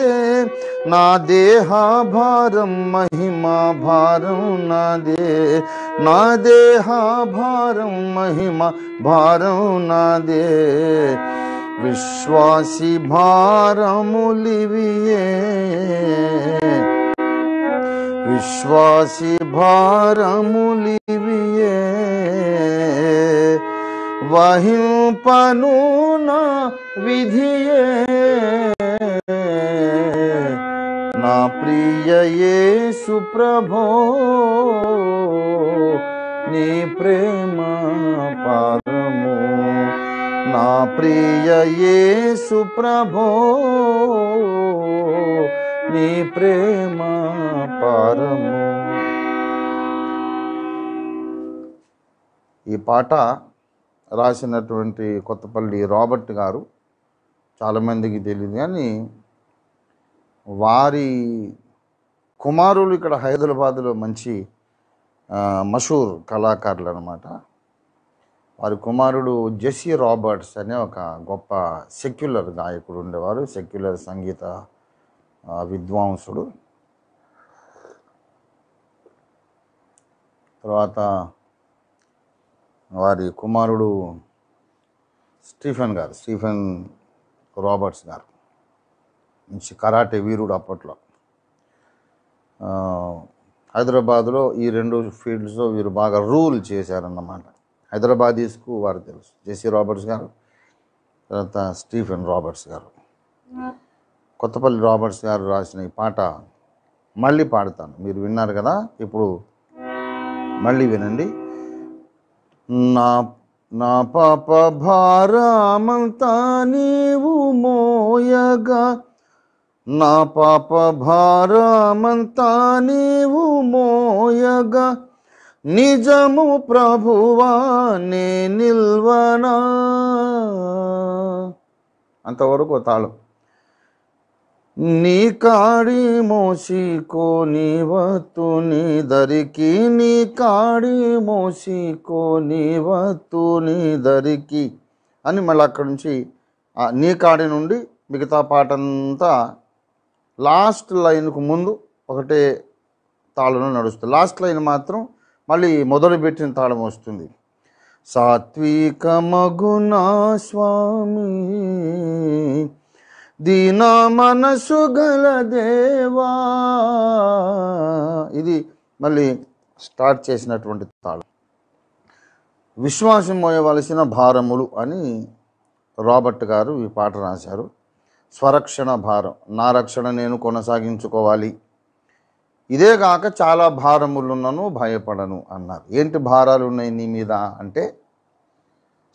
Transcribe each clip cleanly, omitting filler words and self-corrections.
నాదే, నా దేహ భారం మహిమా భారం నాదే, నా దేహ భారం మహిమా భారం నాదే, విశ్వాసి భారములివియే, విశ్వాసి భారములివియే, వహింపను నా విధియే, నా ప్రియ యేసు ప్రభో, నీ ప్రేమ పారము, నా ప్రియ యేసు ప్రభో, నీ ప్రేమ పారము. ఈ పాట రాసినటువంటి కొత్తపల్లి రాబర్ట్ గారు చాలామందికి తెలియదు, కానీ వారి కుమారులు ఇక్కడ హైదరాబాదులో మంచి మషూర్ కళాకారులు అన్నమాట. వారి కుమారుడు జెస్సీ రాబర్ట్స్ అనే ఒక గొప్ప సెక్యులర్ గాయకుడు ఉండేవారు, సెక్యులర్ సంగీత విద్వాంసుడు. తర్వాత వారి కుమారుడు స్టీఫెన్ రాబర్ట్స్ గారు మంచి కరాటే వీరుడు. అప్పట్లో హైదరాబాదులో ఈ రెండు ఫీల్డ్స్లో వీరు బాగా రూల్ చేశారన్నమాట. హైదరాబాదీస్కు వారు తెలుసు, జెస్సీ రాబర్ట్స్ గారు, తర్వాత స్టీఫెన్ రాబర్ట్స్ గారు. కొత్తపల్లి రాబర్ట్స్ గారు రాసిన ఈ పాట మళ్ళీ పాడతాను, మీరు విన్నారు కదా, ఇప్పుడు మళ్ళీ వినండి. నా పాప భారమంతా నీవు మోయగా, నా పాప భారమంతా నీవు మోయగా, నిజము ప్రభువా నే నిల్వనా. అంతవరకు తాళం. నీ కాడి మోసికో నీవత్తు నీ దరికి, నీ కాడి మోసికో నీవత్తు నీ దరికి అని మళ్ళీ అక్కడి నుంచి నీ కాడి నుండి మిగతా పాటంతా లాస్ట్ లైన్కు ముందు ఒకటే తాళంలో నడుస్తుంది. లాస్ట్ లైన్ మాత్రం మళ్ళీ మొదలుపెట్టిన తాళం వస్తుంది. సాత్విక మగునా స్వామి దీన మనసు గల దేవా, ఇది మళ్ళీ స్టార్ట్ చేసినటువంటి తాళం. విశ్వాసం మోయవలసిన భారములు అని రాబర్ట్ గారు ఈ పాట రాశారు. స్వరక్షణ భారం, నా రక్షణ నేను కొనసాగించుకోవాలి, ఇదే కాక చాలా భారములున్నను భయపడను అన్నారు. ఏంటి భారాలు ఉన్నాయి నీ మీద అంటే,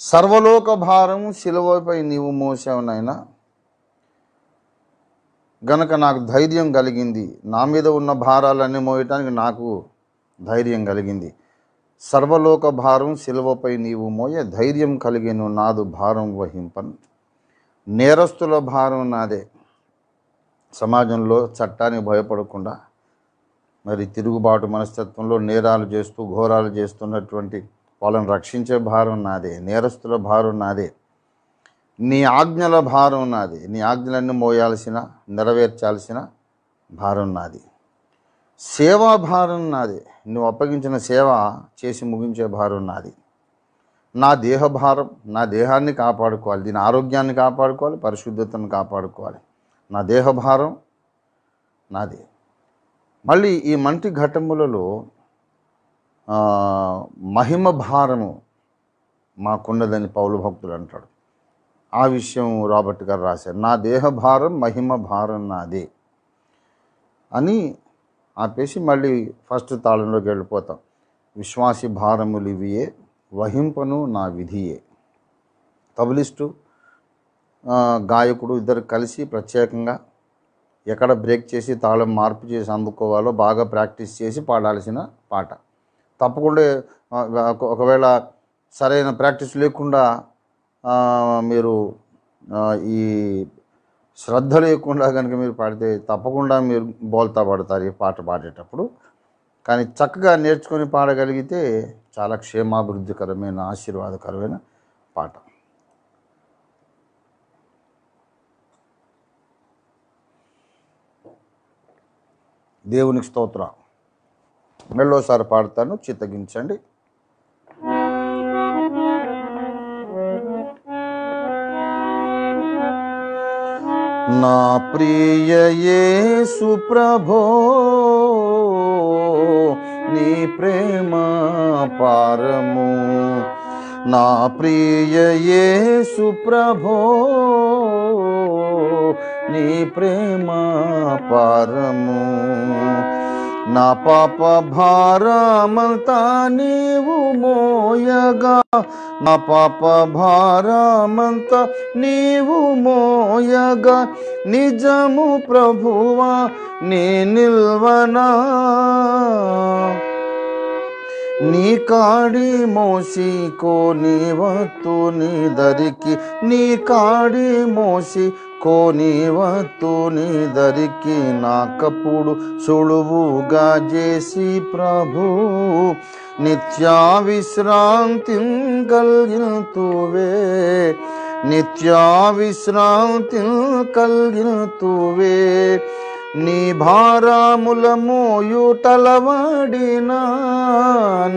సర్వలోక భారము శిలువపై నీవు మోసావు నాయనా, గనక నాకు ధైర్యం కలిగింది, నా మీద ఉన్న భారాలన్నీ మోయటానికి నాకు ధైర్యం కలిగింది. సర్వలోక భారం శిలువపై నీవు మోయ ధైర్యం కలిగేను నాదు భారం వహింపను. నేరస్తుల భారం నాదే, సమాజంలో చట్టానికి భయపడకుండా మరి తిరుగుబాటు మనస్తత్వంలో నేరాలు చేస్తూ ఘోరాలు చేస్తున్నటువంటి వాళ్ళని రక్షించే భారం నాదే, నేరస్తుల భారం నాదే, నీ ఆజ్ఞల భారం నాది, నీ ఆజ్ఞలన్నీ మోయాల్సిన నెరవేర్చాల్సిన భారం నాది, సేవా భారం నాది, నువ్వు అప్పగించిన సేవ చేసి ముగించే భారం నాది, నా దేహ భారం, నా దేహాన్ని కాపాడుకోవాలి, దీని ఆరోగ్యాన్ని కాపాడుకోవాలి, పరిశుద్ధతను కాపాడుకోవాలి, నా దేహ భారం నాది. మళ్ళీ ఈ మంటి ఘటములలో మహిమ భారము మాకున్నదని పౌలు భక్తులు అంటాడు. ఆ విషయం రాబర్ట్ గారు రాశారు. నా దేహ భారం మహిమ భారం నాదే అని ఆపేసి మళ్ళీ ఫస్ట్ తాళంలోకి వెళ్ళిపోతాం. విశ్వాసి భారములు ఇవియే, వహింపను నా విధియే. తబలిస్టు గాయకుడు ఇద్దరు కలిసి ప్రత్యేకంగా ఎక్కడ బ్రేక్ చేసి తాళం మార్పు చేసి అందుకోవాలో బాగా ప్రాక్టీస్ చేసి పాడాల్సిన పాట. తప్పకుండా ఒకవేళ సరైన ప్రాక్టీస్ లేకుండా మీరు ఈ శ్రద్ధ లేకుండా కనుక మీరు పాడితే తప్పకుండా మీరు బోల్తా పడతారు ఈ పాట పాడేటప్పుడు. కానీ చక్కగా నేర్చుకొని పాడగలిగితే చాలా క్షేమాభివృద్ధికరమైన ఆశీర్వాదకరమైన పాట. దేవునికి స్తోత్రం. మళ్ళోసారి పాడతాను, చిత్తగించండి. నా ప్రియ యేసు ప్రభో, నీ ప్రేమ పారము. నా ప్రియ యేసు ప్రభో, నీ ప్రేమ పారము. నా పాప భారమంతా నీవు మోయగా, నా పాప భారమంతా నీవు మోయగా, నిజము ప్రభువా నీ నిల్వనా. నీ కాడి మోసి కోనివత్తు నీ దరికి, నీ కాడి మోసి కోనివత్తు నీ దరికి, నాకప్పుడు సులువుగా చేసి ప్రభు నిత్యా విశ్రాంతి కలిగితువే, నిత్యా విశ్రాంతి కలిగితువే. నీ భారముల మోయుటలవాడినా,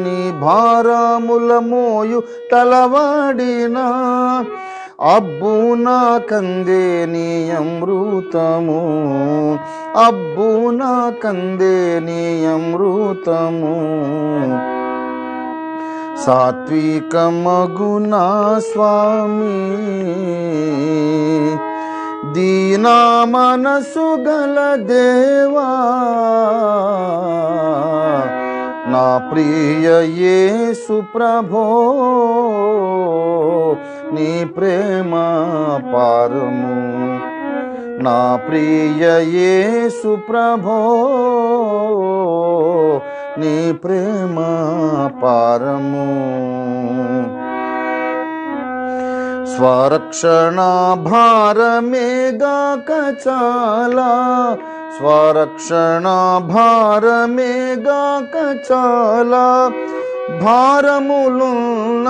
నీ భారముల మోయుటలవాడినా, అబ్బు నా కందే నీ అమృతము, అబ్బు నా కందే నీ అమృతము. సాత్వికమగునా స్వామి, దీనా మనసు గల దేవా, నా ప్రియ యేసు ప్రభో, నీ ప్రేమ పారము. నా ప్రియ యేసు ప్రభో, నీ ప్రేమ పారము. స్వరక్షణ భారమేగాక చాలా, స్వరక్షణ భారమేగాక చాలా, భారములున్న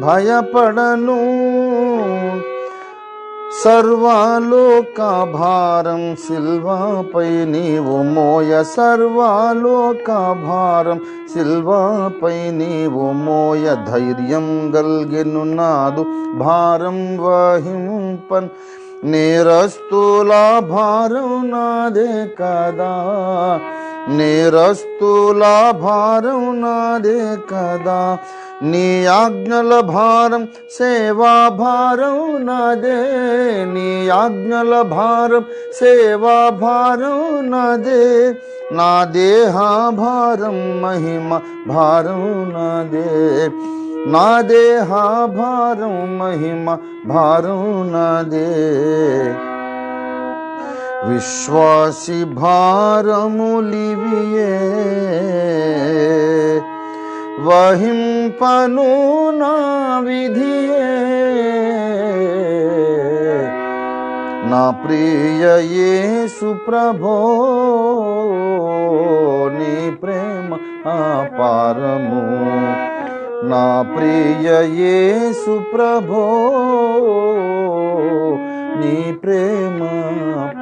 భయపడను. సర్వలోక భారం సిల్వాపై నీవు మోయ, సర్వలోక భారం సిల్వాపై నీవు మోయ. ధైర్యం గల్గెను నాదు భారం వహింపన్, నేరస్తుల భారం నాదే కదా, నేరస్తుల భారం నాదే కదా. నీ ఆజ్ఞల భారం సేవా భారం నాదే, నీ ఆజ్ఞల భారం సేవా భారం నాదే. నా దేహ భారం మహిమ భారం నాదే, నా దేహ భారం మహిమ భారం నాదే. విశ్వాసి భారములివియే వహింపను నా విధియే. నా ప్రియ యేసు ప్రభో, నీ ప్రేమ పారము. నా ప్రియ యేసు ప్రభో, నీ ప్రేమ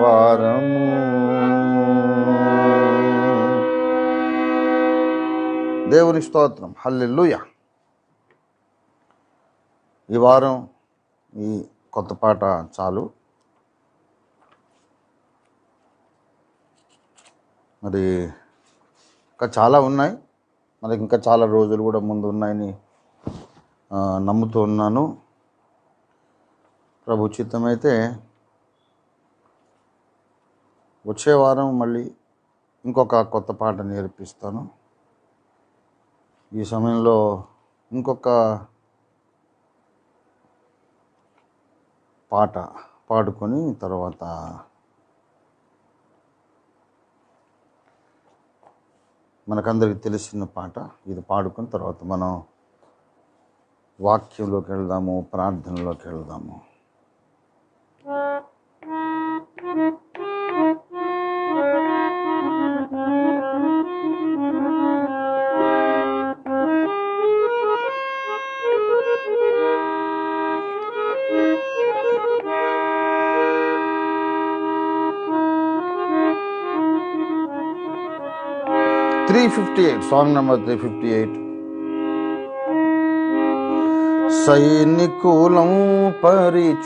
పారము. దేవుని స్తోత్రం, హల్లెలూయా. ఈ వారం ఈ కొత్త పాట చాలు. మరి ఇంకా చాలా ఉన్నాయి, మనకి ఇంకా చాలా రోజులు కూడా ముందు ఉన్నాయని నమ్ముతూ ఉన్నాను. ప్రభు చిత్తమైతే వచ్చే వారం మళ్ళీ ఇంకొక కొత్త పాట నేర్పిస్తాను. ఈ సమయంలో ఇంకొక పాట పాడుకొని తర్వాత మనకందరికి తెలిసిన పాట ఇది పాడుకొని తర్వాత మనం వాక్యంలోకి వెళ్దాము, ప్రార్థనలోకి వెళ్దాము. 358, song number 358. సైనికులం పరిచారకులం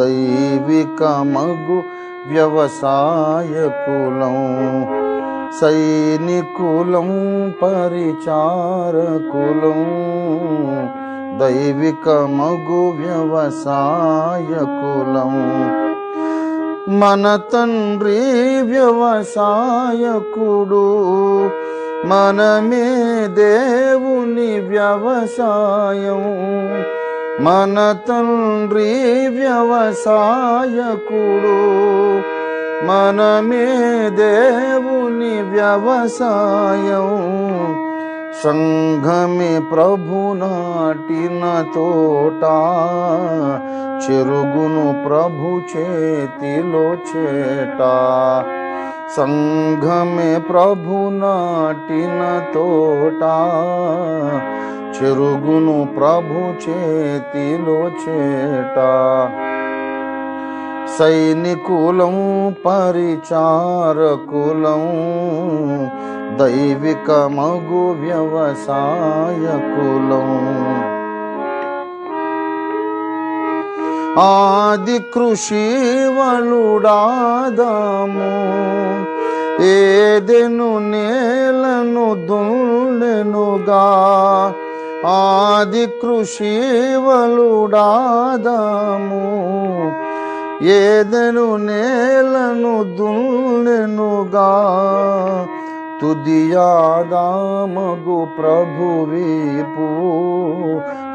దైవిక మగు వ్యవసాయకులం. సైనికులం పరిచారకులం దైవిక మగు వ్యవసాయకులం. మన తండ్రి వ్యవసాయకుడు, మనమే దేవుని వ్యవసాయం. మన తండ్రి వ్యవసాయకుడు, మనమే దేవుని వ్యవసాయం. సంఘమే ప్రభు నాటిన తోట, చెరుగును ప్రభు చేతిలో చేట. సంఘమే ప్రభు నాటిన తోట, చెరుగును ప్రభు చేతిలో చేట. సైనికులం పరిచారకులం దైవిక మగు వ్యవసాయకులం. ఆది కృషివలుడాదాము ఏదెను నేలను దున్నెనుగా. ఆది కృషివలుడాదాము ఏదెను నేలను దున్నెనుగా. తుదియాదామగు ప్రభువీపు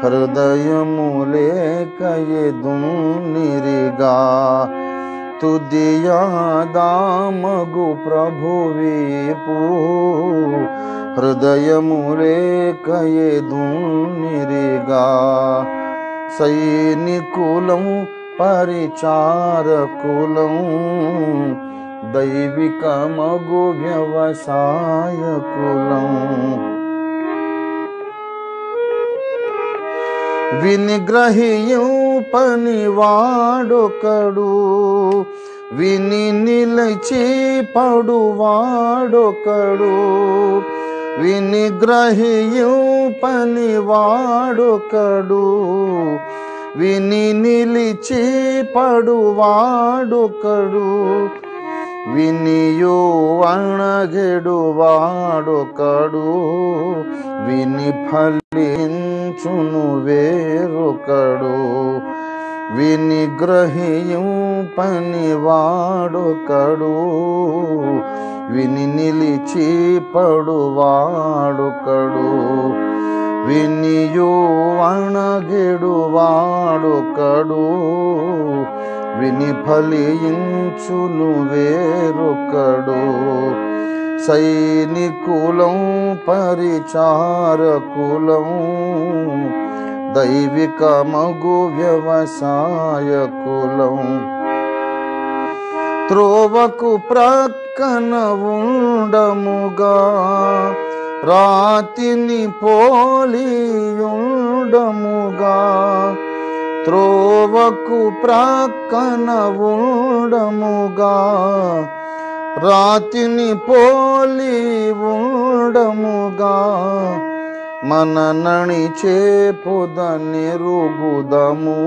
హృదయము లేక ఎదునిరిగా. తుదియాదామగు ప్రభువీపు హృదయము లేక ఎదునిరిగా. సైనికులం పరిచారకులం దైవిక మగు వ్యవసాయకులం. వినిగ్రహియు పనివాడొకడు, విని నిలిచి పడువాడొకడు. వినిగ్రహియు పనివాడొకడు, విని నిలిచి పడువాడొకడు. వినియు అణగెడు వాడొకడు, విని ఫలించును వేరొకడు. వినిగ్రహియు పనివాడొకడు, విని నిలిచి పడువాడొకడు. వినియు అణగెడు వాడొకడు, విని ఫలించును వేరొకడు. సైనికులం పరిచారకులం దైవిక మగు వ్యవసాయకులం. త్రోవకు ప్రక్కన ఉండముగా, రాతిని పోలి ఉండముగా. త్రోవకు ప్రక్కన ఉండముగా, రాతిని పోలి ఉండముగా. మన నడిచే పొద నెరుగుదము,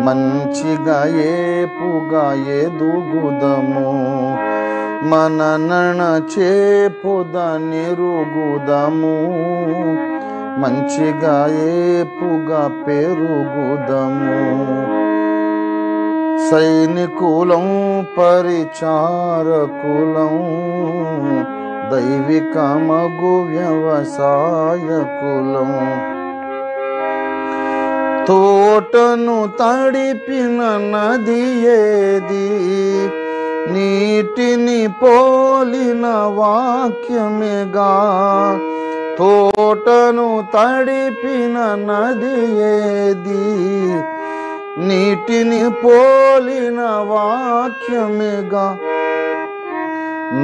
మంచిగా ఏపుగా ఎదుగుదము. మన నడచే పొద నెరుగుదము, మంచిగా ఏపుగా పెరుగుదము. సైనికులం పరిచారకులం దైవిక మగు వ్యవసాయకులం. తోటను తడిపిన నది ఏది, నీటిని పోలిన వాక్యమేగా. తోటను తడిపిన నది ఏది, నీటిని పోలిన వాక్యమేగా.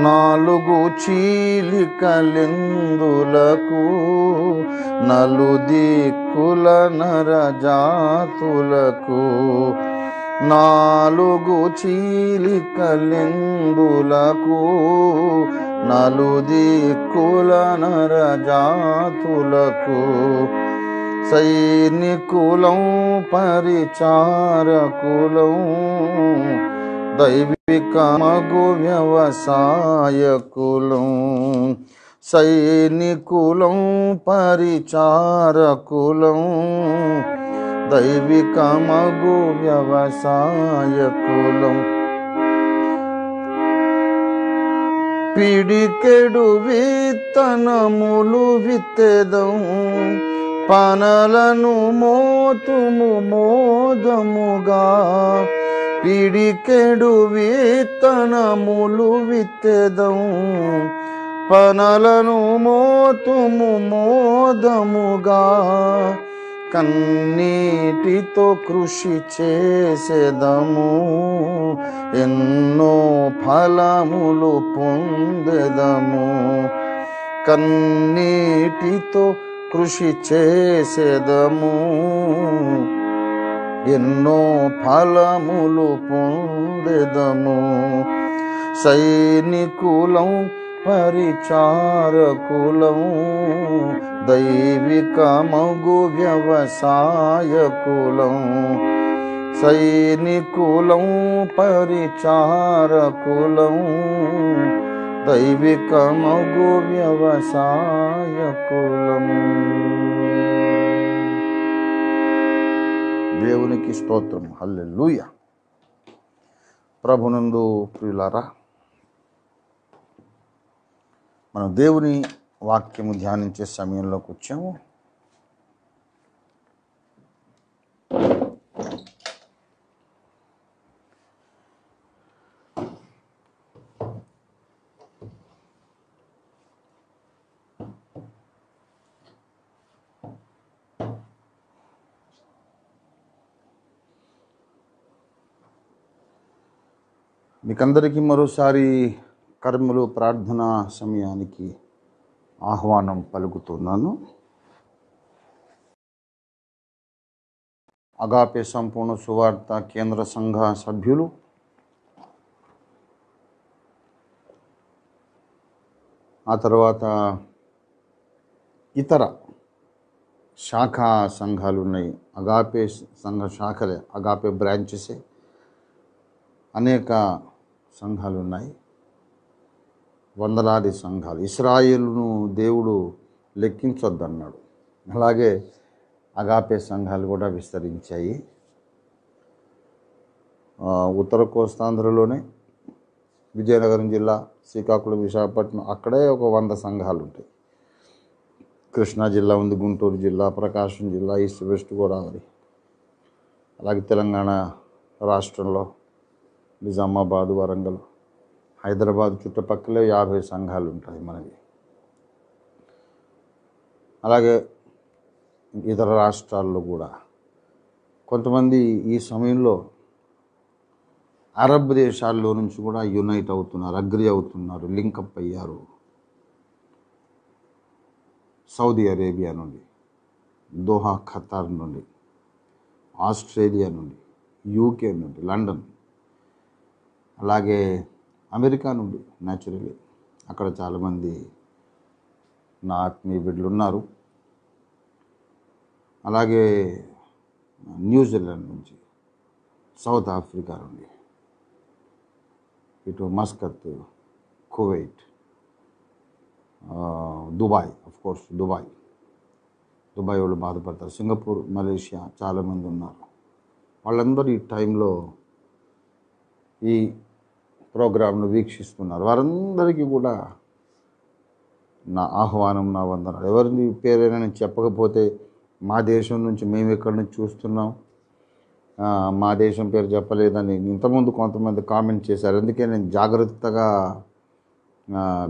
నాలుగు చీలికలెందులకు, నలుదిక్కుల నరజాతులకు. నాలుగు చీలికలెందులకు నలుదిక్కుల నరజాతులకు సైనికులం పరిచారకులం దైవికమగు వ్యవసాయకులం సైనికులం పరిచారకులం దైవికమగు వ్యవసాయకులం పిడికెడు విత్తనములు విత్తెదం పనలను మోతుము మోదముగా పిడికెడు విత్తనములు విత్తెదం పనలను మోతుము మోదముగా కన్నీటితో కృషి చేసేదము ఎన్నో ఫలములు పొందెదము కన్నీటితో కృషి చేసేదము ఎన్నో ఫలములు పొందెదము సైనికులం పరిచారకులం దైవికమగు వ్యవసాయకులం సైనికులం పరిచారకులం దైవికమగు వ్యవసాయకులం. దేవునికి స్తోత్రం. హల్లెలూయా. ప్రభునందు ప్రియులారా, మనం దేవుని వాక్యము ధ్యానించే సమయంలోకి వచ్చాము. మీకందరికీ మరోసారి కర్మలు ప్రార్థనా సమయానికి ఆహ్వానం పలుకుతున్నాను. అగాపే సంపూర్ణ సువార్త కేంద్ర సంఘ సభ్యులు, ఆ తర్వాత ఇతర శాఖా సంఘాలు ఉన్నాయి. అగాపే సంఘ శాఖలే, అగాపే బ్రాంచెసే అనేక సంఘాలు ఉన్నాయి, వందలాది సంఘాలు. ఇశ్రాయేలును దేవుడు లెక్కించొద్దన్నాడు. అలాగే అగాపే సంఘాలు కూడా విస్తరించాయి. ఉత్తర కోస్తాంధ్రలోనే విజయనగరం జిల్లా, శ్రీకాకుళం, విశాఖపట్నం అక్కడే ఒక 100 సంఘాలు ఉంటాయి. కృష్ణా జిల్లా ఉంది, గుంటూరు జిల్లా, ప్రకాశం జిల్లా, ఈస్ట్ వెస్ట్ గోదావరి, అలాగే తెలంగాణ రాష్ట్రంలో నిజామాబాద్, వరంగల్, హైదరాబాద్ చుట్టుపక్కలే 50 సంఘాలు ఉంటాయి మనకి. అలాగే ఇతర రాష్ట్రాల్లో కూడా కొంతమంది ఈ సమయంలో అరబ్ దేశాల్లో నుంచి కూడా యునైట్ అవుతున్నారు, అగ్రి అవుతున్నారు, లింకప్ అయ్యారు. సౌదీ అరేబియా నుండి, దోహా ఖతార్ నుండి, ఆస్ట్రేలియా నుండి, యూకే నుండి, లండన్, అలాగే అమెరికా నుండి న్యాచురలీ అక్కడ చాలామంది నా ఆత్మీయ బిడ్డలు ఉన్నారు. అలాగే న్యూజిలాండ్ నుంచి, సౌత్ ఆఫ్రికా నుండి, ఇటు Muscat, Kuwait, Dubai, of course Dubai వాళ్ళు బాధపడతారు. సింగపూర్, మలేషియా చాలామంది ఉన్నారు. వాళ్ళందరూ ఈ టైంలో ఈ ప్రోగ్రాంను వీక్షిస్తున్నారు. వారందరికీ కూడా నా ఆహ్వానం, నా వందనాలు. ఎవరిని పేరైనా నేను చెప్పకపోతే, మా దేశం నుంచి మేము ఎక్కడి నుంచి చూస్తున్నాం, మా దేశం పేరు చెప్పలేదని ఇంతకుముందు కొంతమంది కామెంట్ చేశారు. అందుకే నేను జాగ్రత్తగా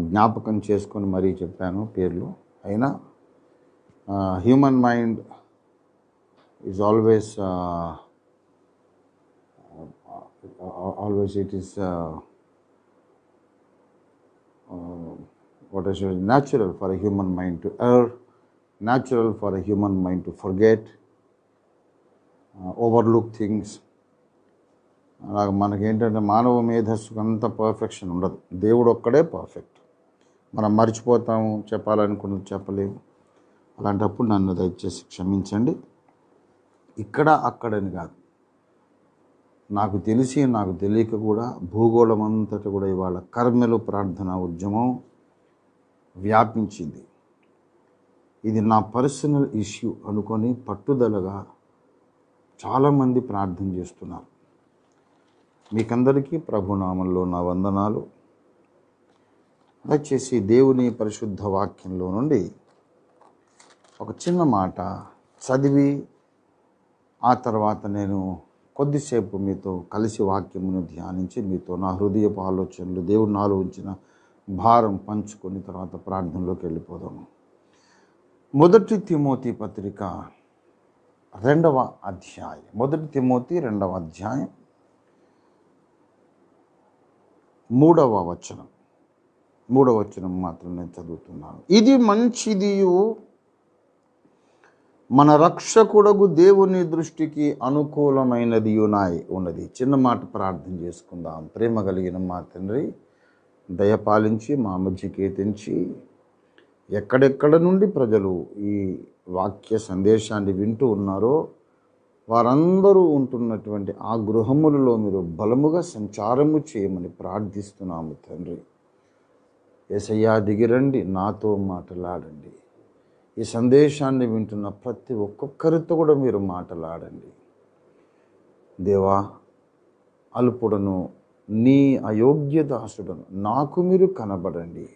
జ్ఞాపకం చేసుకొని మరీ చెప్పాను పేర్లు. అయినా human mind is always it is what I say, natural for a human mind to err, natural for a human mind to forget, overlook things. అలాగ మనకేంటంటే మానవ మేధస్సుకు అంత పర్ఫెక్షన్ ఉండదు. దేవుడు ఒక్కడే పర్ఫెక్ట్. మనం మర్చిపోతాము, చెప్పాలనుకున్నది చెప్పలేము. అలాంటప్పుడు నన్ను దయచేసి క్షమించండి. ఇక్కడ అక్కడని కాదు, నాకు తెలిసి నాకు తెలియక కూడా భూగోళం అంతటా కూడా ఇవాళ కర్మెలు ప్రార్థన ఉద్యమం వ్యాపించింది. ఇది నా పర్సనల్ ఇష్యూ అనుకొని పట్టుదలగా చాలామంది ప్రార్థన చేస్తున్నారు. మీకందరికీ ప్రభునామంలో నా వందనాలు. దయచేసి దేవుని పరిశుద్ధ వాక్యంలో నుండి ఒక చిన్న మాట చదివి ఆ తర్వాత నేను కొద్దిసేపు మీతో కలిసి వాక్యమును ధ్యానించి మీతో నా హృదయపు ఆలోచనలు, దేవుడు నాలో ఉంచిన భారం పంచుకొని తర్వాత ప్రార్థనలోకి వెళ్ళిపోదాము. 1 తిమోతి పత్రిక 2వ అధ్యాయం. 1 తిమోతి 2వ అధ్యాయం 3వ వచనం. 3వ వచనం మాత్రం నేను చదువుతున్నాను. ఇది మంచిదియు మన రక్షకుడగు దేవుని దృష్టికి అనుకూలమైనది ఉన్నది. చిన్న మాట ప్రార్థన చేసుకుందాం. ప్రేమ కలిగిన మా తండ్రి, దయపాలించి మా మధ్యకి తెంచి ఎక్కడెక్కడ నుండి ప్రజలు ఈ వాక్య సందేశాన్ని వింటూ ఉన్నారో వారందరూ ఉంటున్నటువంటి ఆ గృహములలో మీరు బలముగా సంచారము చేయమని ప్రార్థిస్తున్నాము తండ్రి. యేసయ్యా దిగిరండి, నాతో మాట్లాడండి. ఈ సందేశాన్ని వింటున్న ప్రతి ఒక్కొక్కరితో కూడా మీరు మాట్లాడండి. దేవా, అల్పుడను నీ అయోగ్య దాసుడను నాకు మీరు కనబడండి,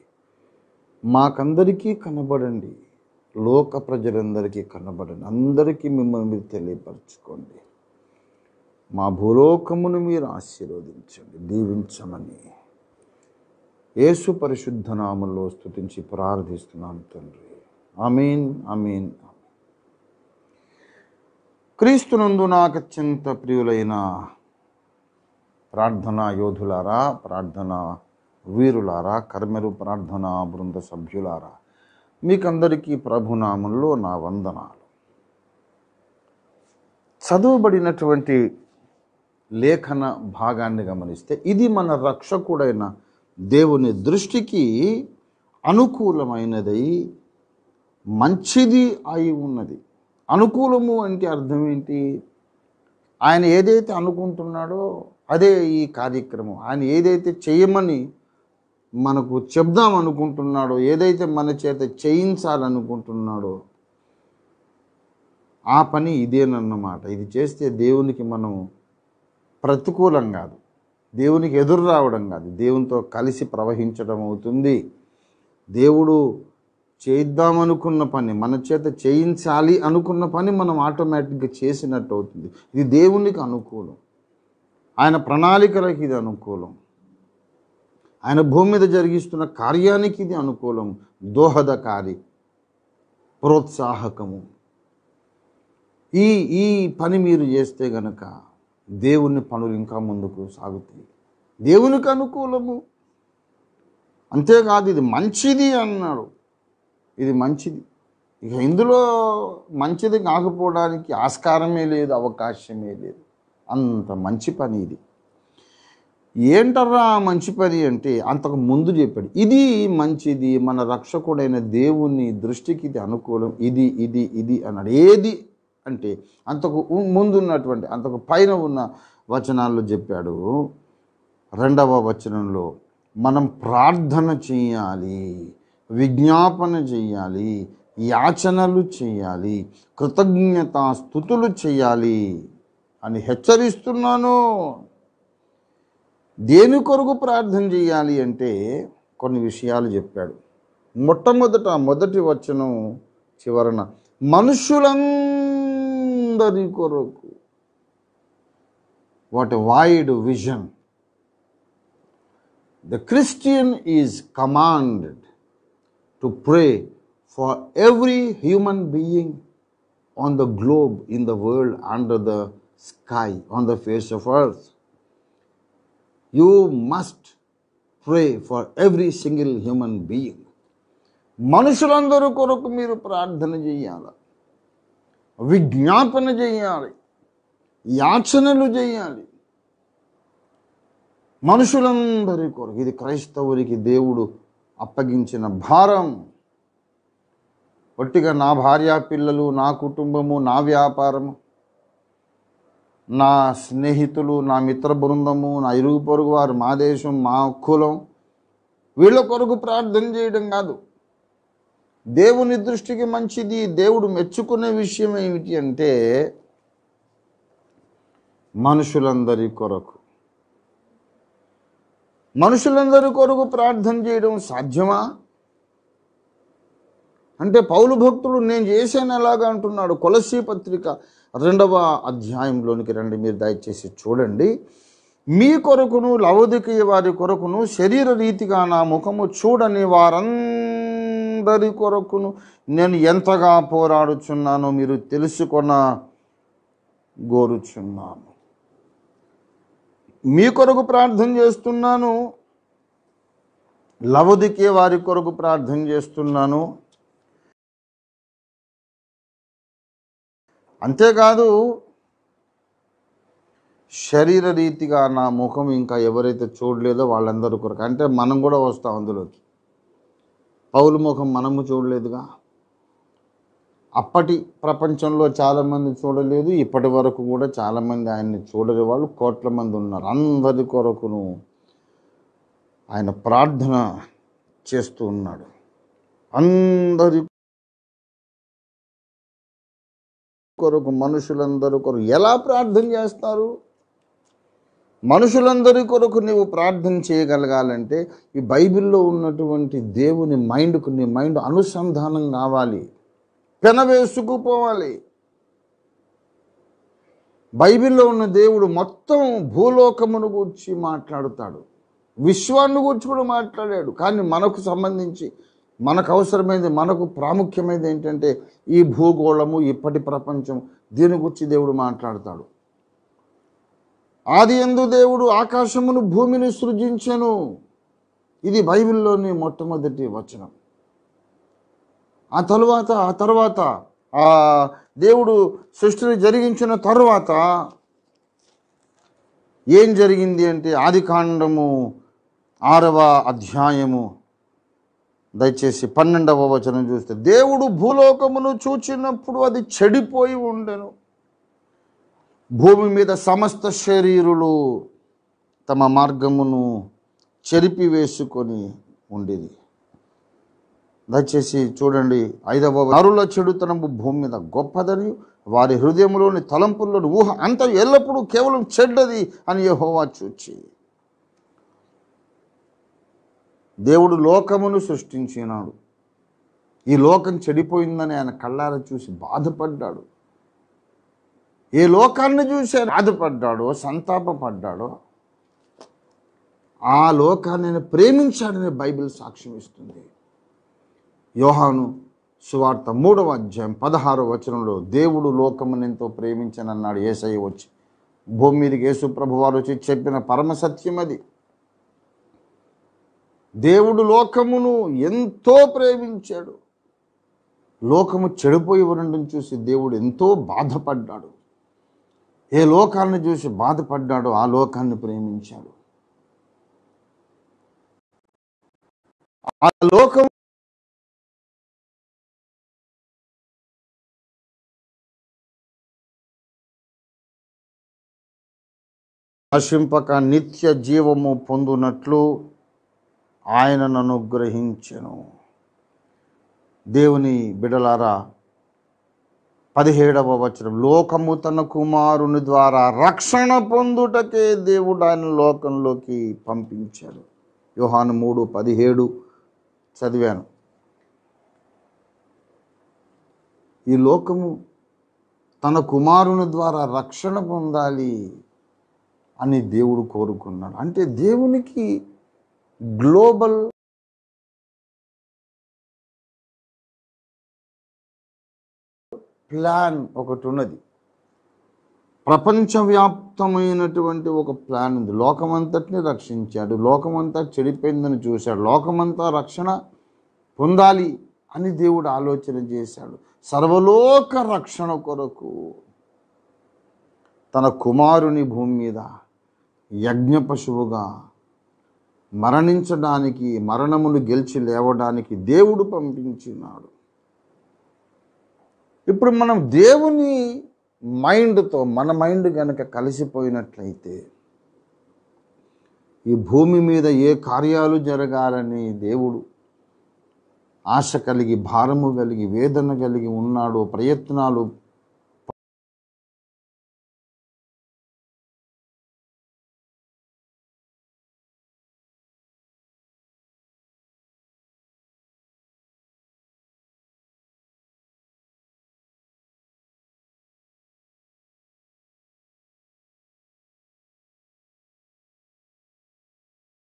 మాకందరికీ కనబడండి, లోక ప్రజలందరికీ కనబడండి, అందరికీ మిమ్మల్ని మీరు తెలియపరచుకోండి. మా భూలోకమును మీరు ఆశీర్వదించండి, దీవించమని యేసు పరిశుద్ధ నామములో స్తుతించి ప్రార్థిస్తున్నాం తండ్రి. ఆమేన్, ఆమేన్. క్రీస్తునందు నాకు అత్యంత ప్రియులైన ప్రార్థనా యోధులారా, ప్రార్థనా వీరులారా, కర్మెలు ప్రార్థనా బృంద సభ్యులారా, మీకందరికీ ప్రభునామంలో నా వందనాలు. చదువుబడినటువంటి లేఖన భాగాన్ని గమనిస్తే ఇది మన రక్షకుడైన దేవుని దృష్టికి అనుకూలమైనదై మంచిది అయి ఉన్నది. అనుకూలము అంటే అర్థం ఏంటి? ఆయన ఏదైతే అనుకుంటున్నాడో అదే ఈ కార్యక్రమం. ఆయన ఏదైతే చేయమని మనకు చెప్దాం అనుకుంటున్నాడో, ఏదైతే మన చేత చేయించాలనుకుంటున్నాడో ఆ పని ఇదేనన్నమాట. ఇది చేస్తే దేవునికి మనం ప్రతికూలం కాదు, దేవునికి ఎదురు రావడం కాదు, దేవునితో కలిసి ప్రవహించడం అవుతుంది. దేవుడు చేద్దామనుకున్న పని, మన చేత చేయించాలి అనుకున్న పని మనం ఆటోమేటిక్గా చేసినట్టు అవుతుంది. ఇది దేవునికి అనుకూలం, ఆయన ప్రణాళికలకు ఇది అనుకూలం, ఆయన భూమి మీద జరిగిస్తున్న కార్యానికి ఇది అనుకూలం, దోహదకారి, ప్రోత్సాహకము. ఈ పని మీరు చేస్తే గనక దేవుని పనులు ఇంకా ముందుకు సాగుతాయి. దేవునికి అనుకూలము. అంతేకాదు ఇది మంచిది అన్నాడు. ఇది మంచిది. ఇక ఇందులో మంచిది కాకపోవడానికి ఆస్కారమే లేదు, అవకాశమే లేదు. అంత మంచి పని ఇది. ఏంటర్రా మంచి పని అంటే అంతకు ముందు చెప్పాడు. ఇది మంచిది, మన రక్షకుడైన దేవుని దృష్టికి ఇది అనుకూలం, ఇది ఇది ఇది అన్నాడు. ఏది అంటే అంతకు ముందున్నటువంటి, అంతకు పైన ఉన్న వచనాల్లో చెప్పాడు. 2వ వచనంలో మనం ప్రార్థన చేయాలి, విజ్ఞాపన చేయాలి, యాచనలు చేయాలి, కృతజ్ఞతాస్తుతులు చేయాలి అని హెచ్చరిస్తున్నాను. దేని కొరకు ప్రార్థన చేయాలి అంటే కొన్ని విషయాలు చెప్పాడు. మొదటి వచనం చివరన మనుషులందరి కొరకు. What a wide vision. The Christian is commanded to pray for every human being on the globe, in the world, under the sky, on the face of earth. You must pray for every single human being. మనుషులందరూ కొరకు మీరు ప్రార్థన చేయాలి, విజ్ఞాపన చేయాలి, యాచనలు చేయాలి. మనుషులందరి కొరకు. ఇది క్రైస్తవునికి దేవుడు అప్పగించిన భారం. ఒట్టిగా నా భార్య పిల్లలు, నా కుటుంబము, నా వ్యాపారము, నా స్నేహితులు, నా మిత్ర బృందము, నా ఇరుగు పొరుగు వారు, మా దేశం, మా కులం, వీళ్ళ కొరకు ప్రార్థన చేయడం కాదు. దేవుని దృష్టికి మంచిది, దేవుడు మెచ్చుకునే విషయం ఏమిటి అంటే మనుషులందరి కొరకు. మనుషులందరి కొరకు ప్రార్థన చేయడం సాధ్యమా అంటే పౌలు భక్తుడు నేను చేశాను ఎలాగా అంటున్నాడు. కొలస్సీ పత్రిక 2వ అధ్యాయంలోనికి రండి, మీరు దయచేసి చూడండి. మీ కొరకును లవొదికయ వారి కొరకును శరీర రీతిగా నా ముఖము చూడని వారందరి కొరకును నేను ఎంతగా పోరాడుచున్నానో మీరు తెలుసుకొన గోరుచున్నాను. మీ కొరకు ప్రార్థన చేస్తున్నాను, లవొదికయ వారి కొరకు ప్రార్థన చేస్తున్నాను. అంతేకాదు శరీర రీతిగా నా ముఖం ఇంకా ఎవరైతే చూడలేదో వాళ్ళందరి కొరకు, అంటే మనం కూడా వస్తాం అందులోకి. పౌలు ముఖం మనము చూడలేదుగా, అప్పటి ప్రపంచంలో చాలామంది చూడలేదు, ఇప్పటి వరకు కూడా చాలామంది ఆయన్ని చూడని వాళ్ళు కోట్ల మంది ఉన్నారు. అందరి కొరకును ఆయన ప్రార్థన చేస్తూ ఉన్నాడు. అందరి కొరకు, మనుషులందరి కొరకు. ఎలా ప్రార్థన చేస్తారు? మనుషులందరి కొరకు నీవు ప్రార్థన చేయగలగాలంటే ఈ బైబిల్లో ఉన్నటువంటి దేవుని మైండ్కు నీ మైండ్ అనుసంధానం కావాలి, పెనవేసుకుపోవాలి. బైబిల్లో ఉన్న దేవుడు మొత్తం భూలోకమును గూర్చి మాట్లాడుతాడు, విశ్వాన్ని గూర్చి కూడా మాట్లాడాడు. కానీ మనకు సంబంధించి మనకు అవసరమైనది, మనకు ప్రాముఖ్యమైనది ఏంటంటే ఈ భూగోళము, ఇప్పటి ప్రపంచం, దీని గురించి దేవుడు మాట్లాడతాడు. ఆది యందు దేవుడు ఆకాశమును భూమిని సృజించెను. ఇది బైబిల్లోని మొట్టమొదటి వచనం. ఆ తర్వాత దేవుడు సృష్టిని జరిగించిన తరువాత ఏం జరిగింది అంటే ఆదికాండము 6వ అధ్యాయము దయచేసి 12వ వచనం చూస్తే, దేవుడు భూలోకమును చూచినప్పుడు అది చెడిపోయి ఉండెను, భూమి మీద సమస్త శరీరులు తమ మార్గమును చెరిపివేసుకొని ఉండేది. దయచేసి చూడండి 5వ, నరుల చెడుతనము భూమి మీద గొప్పదని, వారి హృదయంలోని తలంపుల్లోని ఊహ అంత ఎల్లప్పుడూ కేవలం చెడ్డది అని యెహోవా చూచి. దేవుడు లోకమును సృష్టించినాడు, ఈ లోకం చెడిపోయిందని ఆయన కళ్ళారా చూసి బాధపడ్డాడు. ఏ లోకాన్ని చూసి బాధపడ్డాడో, సంతాపపడ్డాడో, ఆ లోకాన్ని ఆయన ప్రేమించాడని బైబిల్ సాక్ష్యం ఇస్తుంది. యోహాను సువార్త 3వ అధ్యాయం 16వ వచనంలో దేవుడు లోకమును ఎంతో ప్రేమించనన్నాడు యేసయ్య వచ్చి. భూమి మీదకి యేసు ప్రభువారు వచ్చి చెప్పిన పరమ సత్యం అది. దేవుడు లోకమును ఎంతో ప్రేమించాడు. లోకము చెడిపోయి ఉండడం చూసి దేవుడు ఎంతో బాధపడ్డాడు. ఏ లోకాన్ని చూసి బాధపడ్డాడో ఆ లోకాన్ని ప్రేమించాడు. ఆ లోకం నశింపక నిత్య జీవము పొందునట్లు ఆయనను అనుగ్రహించెను. దేవుని బిడలారా 17వ వచనం, లోకము తన కుమారుని ద్వారా రక్షణ పొందుటకే దేవుడు ఆయన లోకంలోకి పంపించాడు. యోహాను 3:17 చదివాను. ఈ లోకము తన కుమారుని ద్వారా రక్షణ పొందాలి అని దేవుడు కోరుకున్నాడు. అంటే దేవునికి గ్లోబల్ ప్లాన్ ఒకటి ఉన్నది, ప్రపంచవ్యాప్తమైనటువంటి ఒక ప్లాన్ ఉంది. లోకమంతటిని రక్షించాడు, లోకమంతా చెడిపోయిందని చూశాడు, లోకమంతా రక్షణ పొందాలి అని దేవుడు ఆలోచన చేశాడు. సర్వలోక రక్షణ కొరకు తన కుమారుని భూమి మీద యజ్ఞ పశువుగా మరణించడానికి, మరణమును గెలిచి లేవడానికి దేవుడు పంపించినాడు. ఇప్పుడు మనం దేవుని మైండ్తో మన మైండ్ కనుక కలిసిపోయినట్లయితే ఈ భూమి మీద ఏ కార్యాలు జరగాలని దేవుడు ఆశ కలిగి, భారము కలిగి, వేదన కలిగి ఉన్నాడో, ప్రయత్నాలు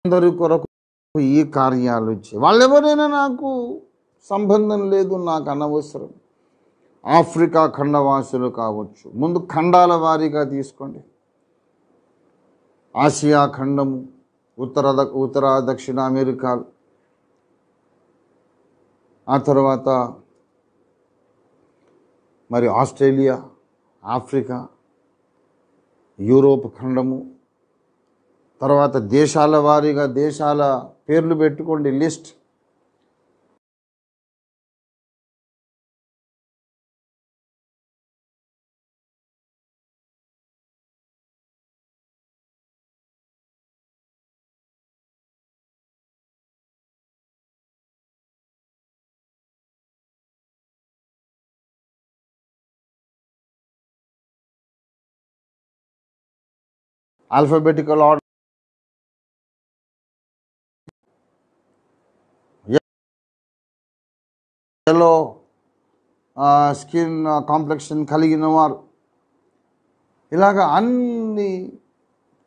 అందరి కొరకు ఈ కార్యాలు వాళ్ళెవరైనా నాకు సంబంధం లేదు, నాకు అనవసరం. ఆఫ్రికా ఖండవాసులు కావచ్చు, ముందు ఖండాల వారీగా తీసుకోండి. ఆసియా ఖండము, ఉత్తర దక్షిణ అమెరికా, ఆ తర్వాత మరి ఆస్ట్రేలియా, ఆఫ్రికా, యూరోప్ ఖండము, తర్వాత దేశాల వారీగా దేశాల పేర్లు పెట్టుకోండి list. Alphabetical order yellow skin complexion కలిగిన వారు, ఇలాగ అన్ని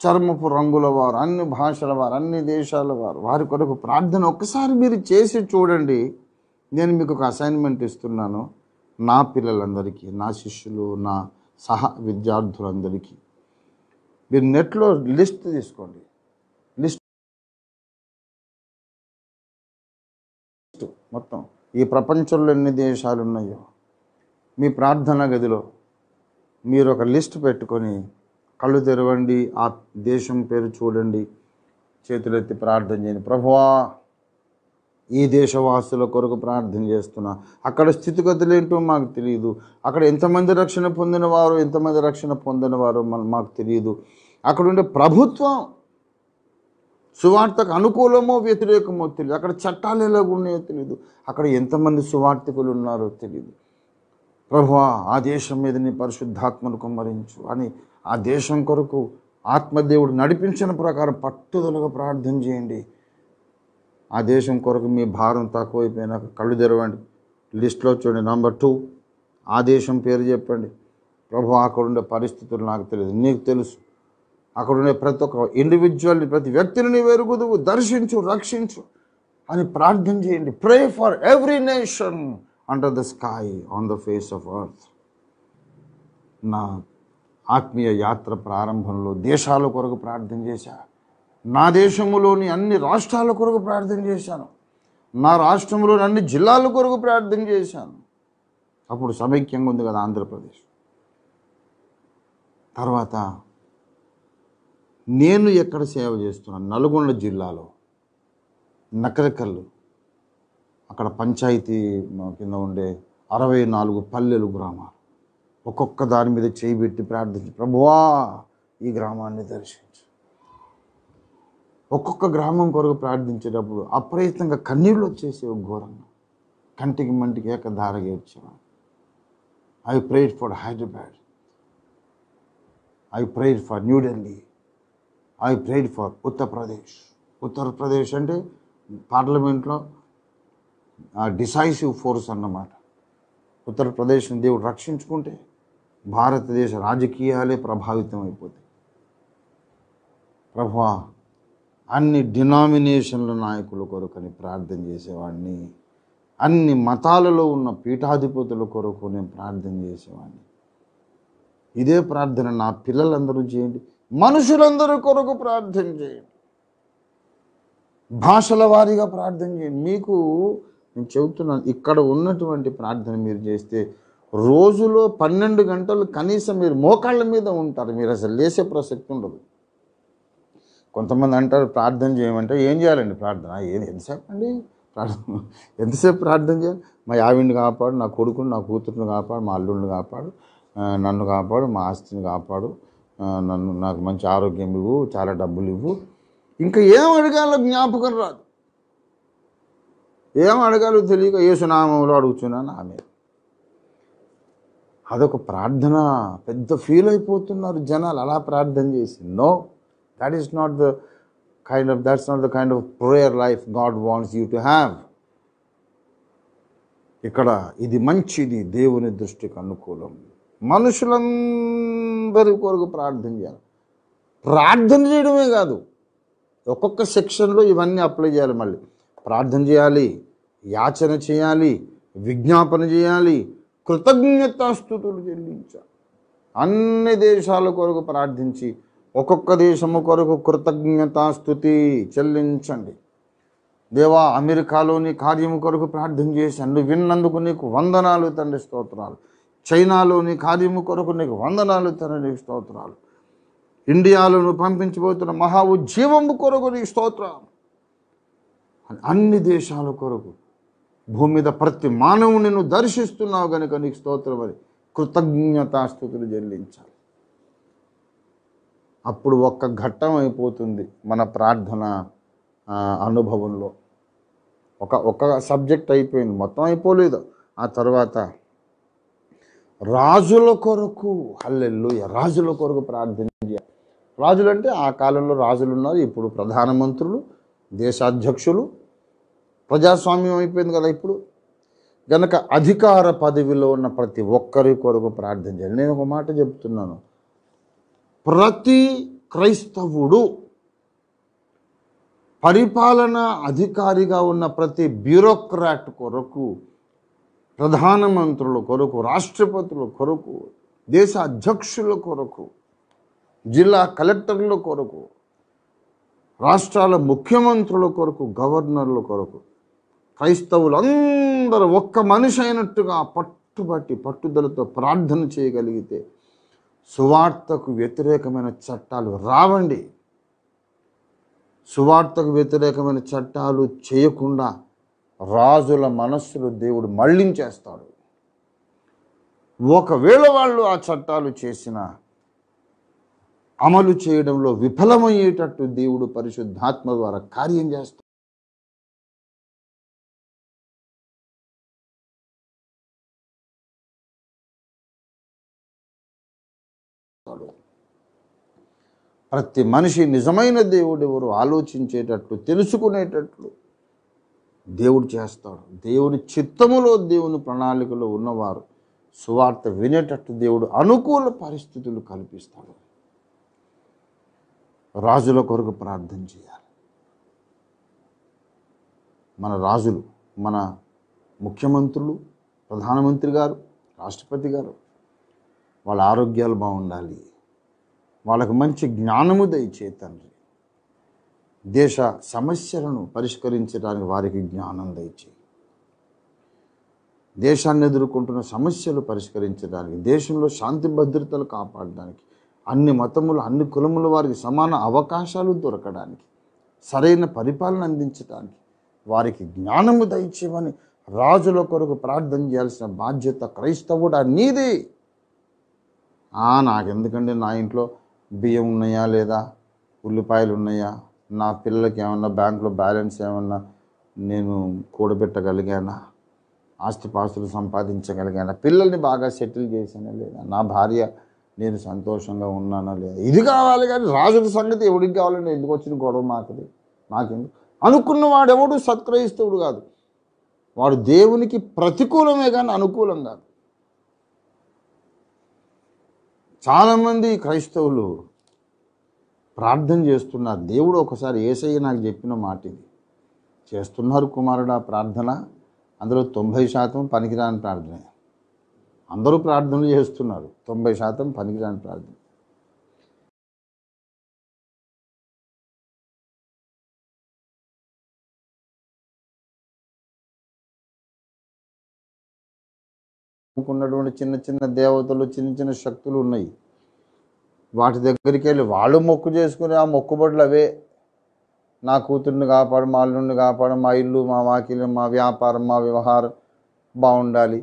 చర్మపు రంగుల వారు, అన్ని భాషల వారు, అన్ని దేశాల వారు, వారి కొరకు ప్రార్థన ఒక్కసారి మీరు చేసి చూడండి. నేను మీకు ఒక అసైన్మెంట్ ఇస్తున్నాను. నా పిల్లలందరికీ, నా శిష్యులు, నా విద్యార్థులందరికీ మీరు నెట్లో లిస్ట్ తీసుకోండి. లిస్ట్ మొత్తం ఈ ప్రపంచంలో ఎన్ని దేశాలు ఉన్నాయో మీ ప్రార్థన గదిలో మీరు ఒక లిస్ట్ పెట్టుకొని కళ్ళు తెరవండి, ఆ దేశం పేరు చూడండి, చేతులెత్తి ప్రార్థన చేయండి. ప్రభువా, ఈ దేశవాసుల కొరకు ప్రార్థన చేస్తున్నా. అక్కడ స్థితిగతులు ఏంటో మాకు తెలియదు, అక్కడ ఎంతమంది రక్షణ పొందినవారు, ఎంతమంది రక్షణ పొందినవారు మాకు తెలియదు. అక్కడ ఉండే ప్రభుత్వం సువార్తకు అనుకూలమో వ్యతిరేకమో తెలియదు, అక్కడ చట్టాలు ఎలాగున్నాయో తెలియదు, అక్కడ ఎంతమంది సువార్తికులు ఉన్నారో తెలియదు. ప్రభువా, ఆ దేశం మీద నీ పరిశుద్ధాత్మను కుమ్మరించు అని ఆ దేశం కొరకు ఆత్మదేవుడు నడిపించిన ప్రకారం పట్టుదలగా ప్రార్థన చేయండి. ఆ దేశం కొరకు మీ భారం తక్కువైపోయినాక కళ్ళు తెరవండి, లిస్ట్లో చూడండి. నంబర్ 2, ఆ దేశం పేరు చెప్పండి. ప్రభువా, అక్కడ ఉండే పరిస్థితులు నాకు తెలియదు, నీకు తెలుసు. అక్కడ ఉండే ప్రతి ఒక్క ఇండివిజువల్ని, ప్రతి వ్యక్తిని నీవు ఎరుగుదువు, దర్శించు, రక్షించు అని ప్రార్థన చేయండి. Pray for every nation under the sky on the face of earth. నా ఆత్మీయ యాత్ర ప్రారంభంలో దేశాల కొరకు ప్రార్థన చేశా. నా దేశంలోని అన్ని రాష్ట్రాల కొరకు ప్రార్థన చేశాను. నా రాష్ట్రంలోని అన్ని జిల్లాల కొరకు ప్రార్థన చేశాను. అప్పుడు సమైక్యంగా ఉంది కదా ఆంధ్రప్రదేశ్. తర్వాత నేను ఎక్కడ సేవ చేస్తున్నాను? నల్గొండ జిల్లాలో నకరికల్లు, అక్కడ పంచాయతీ కింద ఉండే 64 పల్లెలు, గ్రామాలు. ఒక్కొక్క దాని మీద చేయి పెట్టి ప్రార్థించి, ప్రభువా, ఈ గ్రామాన్ని దర్శించు. ఒక్కొక్క గ్రామం కొరకు ప్రార్థించేటప్పుడు అప్రయత్నంగా కన్నీళ్ళు వచ్చేసేవి ఘోరంగా, కంటికి మంటికి ఏకధారగా ఏడ్చేవాడు. I prayed for Hyderabad, I prayed for New Delhi, I prayed for Uttar Pradesh. Uttar Pradesh అంటే పార్లమెంట్లో డిసైసివ్ ఫోర్స్ అన్నమాట. ఉత్తరప్రదేశ్ని దేవుడు రక్షించుకుంటే భారతదేశ రాజకీయాలే ప్రభావితం అయిపోతాయి. ప్రభువా, అన్ని డినామినేషన్ల నాయకుల కొరకని ప్రార్థన చేసేవాడిని, అన్ని మతాలలో ఉన్న పీఠాధిపతుల కొరకు నేను ప్రార్థన చేసేవాడిని. ఇదే ప్రార్థన నా పిల్లలందరూ చేయండి, మనుషులందరూ కొరకు ప్రార్థన చేయండి, భాషల వారీగా ప్రార్థన చేయండి. మీకు నేను చెబుతున్నాను, ఇక్కడ ఉన్నటువంటి ప్రార్థన మీరు చేస్తే రోజులో 12 గంటలు కనీసం మీరు మోకాళ్ళ మీద ఉంటారు. మీరు అసలు లేసే ప్రసక్తి ఉండదు. కొంతమంది అంటారు ప్రార్థన చేయమంటే ఏం చేయాలండి ప్రార్థన? ఎంతసేపు అండి ప్రార్థన? ఎంతసేపు ప్రార్థన చేయాలి? మా ఆవిడ్ని కాపాడు, నా కొడుకుని నా కూతురుని కాపాడు, మా అల్లుడిని కాపాడు, నన్ను కాపాడు, మా ఆస్తిని కాపాడు, నాకు మంచి ఆరోగ్యం ఇవ్వు, చాలా డబ్బులు ఇవ్వు. ఇంకా ఏం అడగాలో జ్ఞాపకం రాదు, ఏం అడగాలో తెలియక యేసునామంలో అడుగుతున్నాను ఆమె. అదొక ప్రార్థన పెద్ద ఫీల్ అయిపోతున్నారు జనాలు అలా ప్రార్థన చేసి. No, that's not the kind of prayer life God wants you to have. ఇక్కడ ఇది మంచిది, దేవుని దృష్టికి అనుకూలం. మనుషులందరి కొరకు ప్రార్థన చేయాలి. ప్రార్థన చేయడమే కాదు, ఒక్కొక్క సెక్షన్లో ఇవన్నీ అప్లై చేయాలి. మళ్ళీ ప్రార్థన చేయాలి, యాచన చేయాలి, విజ్ఞాపన చేయాలి, కృతజ్ఞతాస్తుతులు చెల్లించాలి. అన్ని దేశాల కొరకు ప్రార్థించి ఒక్కొక్క దేశము కొరకు కృతజ్ఞతాస్తుతి చెల్లించండి. దేవా, అమెరికాలోని కార్యము కొరకు ప్రార్థన చేశాను, నువ్వు విన్నందుకు నీకు వందనాలు తండ్రి, స్తోత్రాలు. చైనాలోని కార్యము కొరకు నీకు వందనాలు తండ్రి, నీకు స్తోత్రాలు. ఇండియాలో నువ్వు పంపించబోతున్న మహా ఉజ్జీవము కొరకు నీకు స్తోత్రం. అన్ని దేశాల కొరకు, భూమి మీద ప్రతి మానవుని నువ్వు దర్శిస్తున్నావు కనుక నీకు స్తోత్రం అని కృతజ్ఞతాస్తుతులు చెల్లించాలి. అప్పుడు ఒక్క ఘట్టం అయిపోతుంది మన ప్రార్థన అనుభవంలో. ఒక సబ్జెక్ట్ అయిపోయింది, మొత్తం అయిపోలేదు. ఆ తర్వాత రాజుల కొరకు, హల్లెలూయా, రాజుల కొరకు ప్రార్థన చేయాలి. రాజులు అంటే ఆ కాలంలో రాజులు ఉన్నారు, ఇప్పుడు ప్రధానమంత్రులు, దేశాధ్యక్షులు. ప్రజాస్వామ్యం అయిపోయింది కదా ఇప్పుడు. గనక అధికార పదవిలో ఉన్న ప్రతి ఒక్కరి కొరకు ప్రార్థన చేయాలి. నేను ఒక మాట చెప్తున్నాను, ప్రతి క్రైస్తవుడు, పరిపాలన అధికారిగా ఉన్న ప్రతి బ్యూరోక్రాట్ కొరకు, ప్రధానమంత్రుల కొరకు, రాష్ట్రపతుల కొరకు, దేశ అధ్యక్షుల కొరకు, జిల్లా కలెక్టర్ల కొరకు, రాష్ట్రాల ముఖ్యమంత్రుల కొరకు, గవర్నర్ల కొరకు, క్రైస్తవులందరూ ఒక్క మనిషి అయినట్టుగా పట్టుదలతో ప్రార్థన చేయగలిగితే సువార్తకు వ్యతిరేకమైన చట్టాలు రావండి. సువార్తకు వ్యతిరేకమైన చట్టాలు చేయకుండా రాజుల మనస్సులు దేవుడు మళ్ళించేస్తాడు. ఒకవేళ వాళ్ళు ఆ చట్టాలు చేసిన అమలు చేయడంలో విఫలమయ్యేటట్టు దేవుడు పరిశుద్ధాత్మ ద్వారా కార్యం చేస్తాడు. ప్రతి మనిషి నిజమైన దేవుడు ఎవరు ఆలోచించేటట్లు, తెలుసుకునేటట్లు దేవుడు చేస్తాడు. దేవుని చిత్తములో, దేవుని ప్రణాళికలో ఉన్నవారు సువార్త వినేటట్టు దేవుడు అనుకూల పరిస్థితులు కల్పిస్తాడు. రాజుల కొరకు ప్రార్థన చేయాలి. మన రాజులు, మన ముఖ్యమంత్రులు, ప్రధానమంత్రి గారు, రాష్ట్రపతి గారు, వాళ్ళ ఆరోగ్యాలు బాగుండాలి, వాళ్ళకు మంచి జ్ఞానము దయచే తండ్రి. దేశ సమస్యలను పరిష్కరించడానికి వారికి జ్ఞానం దయచే. దేశాన్ని ఎదుర్కొంటున్న సమస్యలు పరిష్కరించడానికి, దేశంలో శాంతి భద్రతలు కాపాడడానికి, అన్ని మతములు, అన్ని కులముల వారికి సమాన అవకాశాలు దొరకడానికి, సరైన పరిపాలన అందించడానికి వారికి జ్ఞానము దయచేయమని రాజుల కొరకు ప్రార్థన చేయాల్సిన బాధ్యత క్రైస్తవుడా నీది. నాకెందుకండి, నా ఇంట్లో బియ్యం ఉన్నాయా లేదా, ఉల్లిపాయలు ఉన్నాయా, నా పిల్లలకి ఏమన్నా బ్యాంకులో బ్యాలెన్స్ ఏమన్నా నేను కూడబెట్టగలిగానా, ఆస్తిపాస్తులు సంపాదించగలిగానా, పిల్లల్ని బాగా సెటిల్ చేశానా లేదా, నా భార్య నేను సంతోషంగా ఉన్నానా లేదా. ఇది కావాలి కానీ రాజుల సంగతి ఎవడికి కావాలని ఎందుకు వచ్చిన గొడవ నాకెందుకు అనుకున్నవాడు ఎవడు సత్క్రైస్తవుడు కాదు. వాడు దేవునికి ప్రతికూలమే కానీ అనుకూలం కాదు. చాలామంది క్రైస్తవులు ప్రార్థన చేస్తున్నారు. దేవుడు ఒకసారి యేసయ్య నాకు చెప్పిన మాట ఇది. చేస్తున్నారు కుమారుడా ప్రార్థన, అందులో 90% పనికిరాని ప్రార్థన. అందరూ ప్రార్థనలు చేస్తున్నారు, 90% పనికిరాని ప్రార్థన. ఉన్నటువంటి చిన్న చిన్న దేవతలు, చిన్న చిన్న శక్తులు ఉన్నాయి. వాటి దగ్గరికి వెళ్ళి వాళ్ళు మొక్కు చేసుకుని ఆ మొక్కుబడులు అవే. నా కూతుర్ని కాపాడు, మా అల్లుడిని కాపాడు, మా ఇల్లు, మా వాకిలు, మా వ్యాపారం, మా వ్యవహారం బాగుండాలి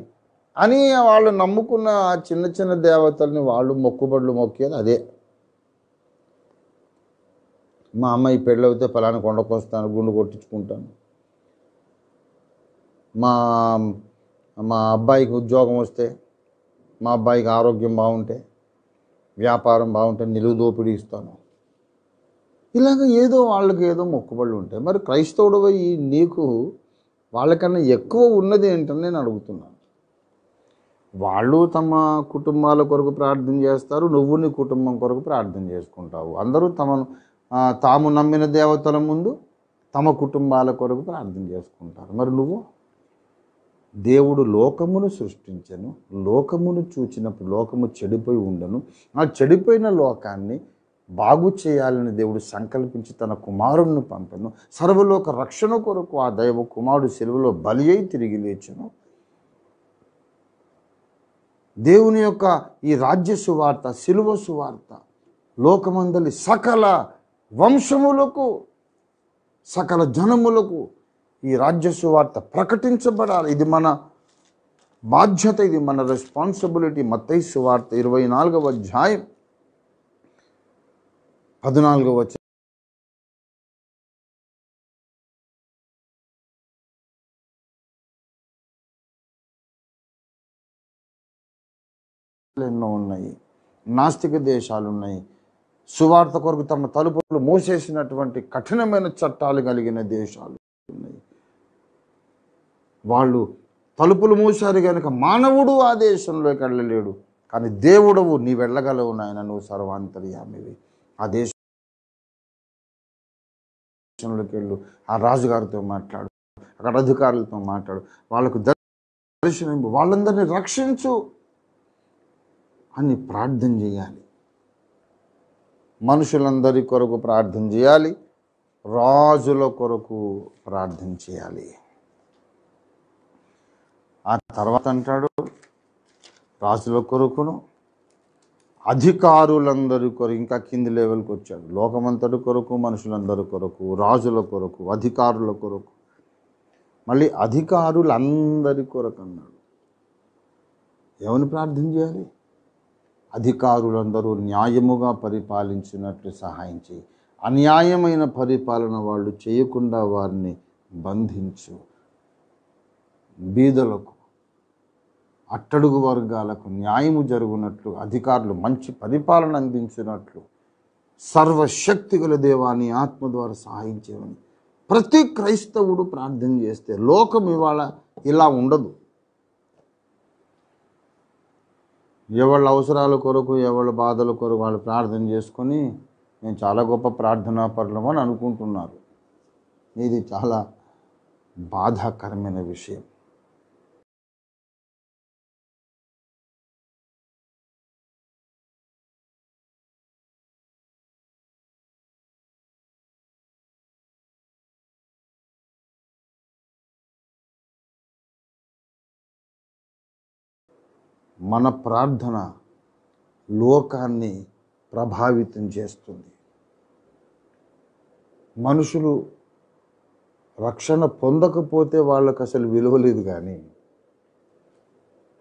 అని వాళ్ళు నమ్ముకున్న ఆ చిన్న చిన్న దేవతల్ని వాళ్ళు మొక్కుబడులు మొక్కేది అదే. మా అమ్మాయి పెళ్ళవుతే ఫలానా కొండకు వస్తాను, గుండు కొట్టించుకుంటాను, మా మా అబ్బాయికి ఉద్యోగం వస్తే, మా అబ్బాయికి ఆరోగ్యం బాగుంటే, వ్యాపారం బాగుంటే నిలువు దోపిడీ ఇస్తాను, ఇలాగ ఏదో వాళ్ళకి ఏదో మొక్కుబడులు ఉంటాయి. మరి క్రైస్తవుడు పోయి నీకు వాళ్ళకన్నా ఎక్కువ ఉన్నది ఏంటని నేను అడుగుతున్నాను. వాళ్ళు తమ కుటుంబాల కొరకు ప్రార్థన చేస్తారు, నువ్వు నీ కుటుంబం కొరకు ప్రార్థన చేసుకుంటావు. అందరూ తాము నమ్మిన దేవతల ముందు తమ కుటుంబాల కొరకు ప్రార్థన చేసుకుంటారు. మరి నువ్వు దేవుడు లోకమును సృష్టించను, లోకమును చూచినప్పుడు లోకము చెడిపోయి ఉండను, ఆ చెడిపోయిన లోకాన్ని బాగు చేయాలని దేవుడు సంకల్పించి తన కుమారుణ్ణి పంపను. సర్వలోక రక్షణ కొరకు ఆ దైవ కుమారుడు సిలువలో బలి అయి తిరిగి లేచును. దేవుని యొక్క ఈ రాజ్య సువార్త, సిలువ సువార్త లోకమందలి సకల వంశములకు, సకల జనములకు ఈ రాజ్య సువార్త ప్రకటించబడాలి. ఇది మన బాధ్యత, ఇది మన రెస్పాన్సిబిలిటీ. మత్తయి సువార్త 24వ అధ్యాయం 14వ వచనం. ఎన్నో ఉన్నాయి, నాస్తిక దేశాలు ఉన్నాయి, సువార్త కొరకు తమ తలుపులు మూసేసినటువంటి కఠినమైన చట్టాలు కలిగిన దేశాలు ఉన్నాయి. వాళ్ళు తలుపులు మూసారు కనుక మానవుడు ఆ దేశంలోకి వెళ్ళలేడు. కానీ దేవుడవు, నీ వెళ్ళగలవు నాయన, నువ్వు సర్వాంతర్యామివి. ఆ దేశంలోకి వెళ్ళు, ఆ రాజుగారితో మాట్లాడు, అక్కడ అధికారులతో మాట్లాడు, వాళ్ళకు దర్శనం, వాళ్ళందరినీ రక్షించు అని ప్రార్థన చేయాలి. మనుషులందరి కొరకు ప్రార్థన చేయాలి, రాజుల కొరకు ప్రార్థన చేయాలి. ఆ తర్వాత అంటాడు, రాజుల కొరకును అధికారులందరి కొరకు, ఇంకా కింది లెవెల్కి వచ్చాడు. లోకమంతటి కొరకు, మనుషులందరి కొరకు, రాజుల కొరకు, అధికారుల కొరకు, మళ్ళీ అధికారులందరి కొరకు అన్నాడు. ఏమని ప్రార్థన చేయాలి? అధికారులందరూ న్యాయముగా పరిపాలించినట్లు సహాయం చేయి, అన్యాయమైన పరిపాలన వాళ్ళు చేయకుండా వారిని బంధించు, బీదలకు, అట్టడుగు వర్గాలకు న్యాయము జరుగునట్లు, అధికారులు మంచి పరిపాలన అందించినట్లు సర్వశక్తి గల దేవాన్ని ఆత్మ ద్వారా సహాయం చేయమని ప్రతి క్రైస్తవుడు ప్రార్థన చేస్తే లోకం ఇవాళ ఇలా ఉండదు. ఎవళ్ళ అవసరాల కొరకు, ఎవళ్ళ బాధల కొరకు వాళ్ళు ప్రార్థన చేసుకొని నేను చాలా గొప్ప ప్రార్థనా పరులం అని అనుకుంటున్నారు. ఇది చాలా బాధాకరమైన విషయం. మన ప్రార్థన లోకాన్ని ప్రభావితం చేస్తుంది. మనుషులు రక్షణ పొందకపోతే వాళ్ళకు అసలు విలువ లేదు, కానీ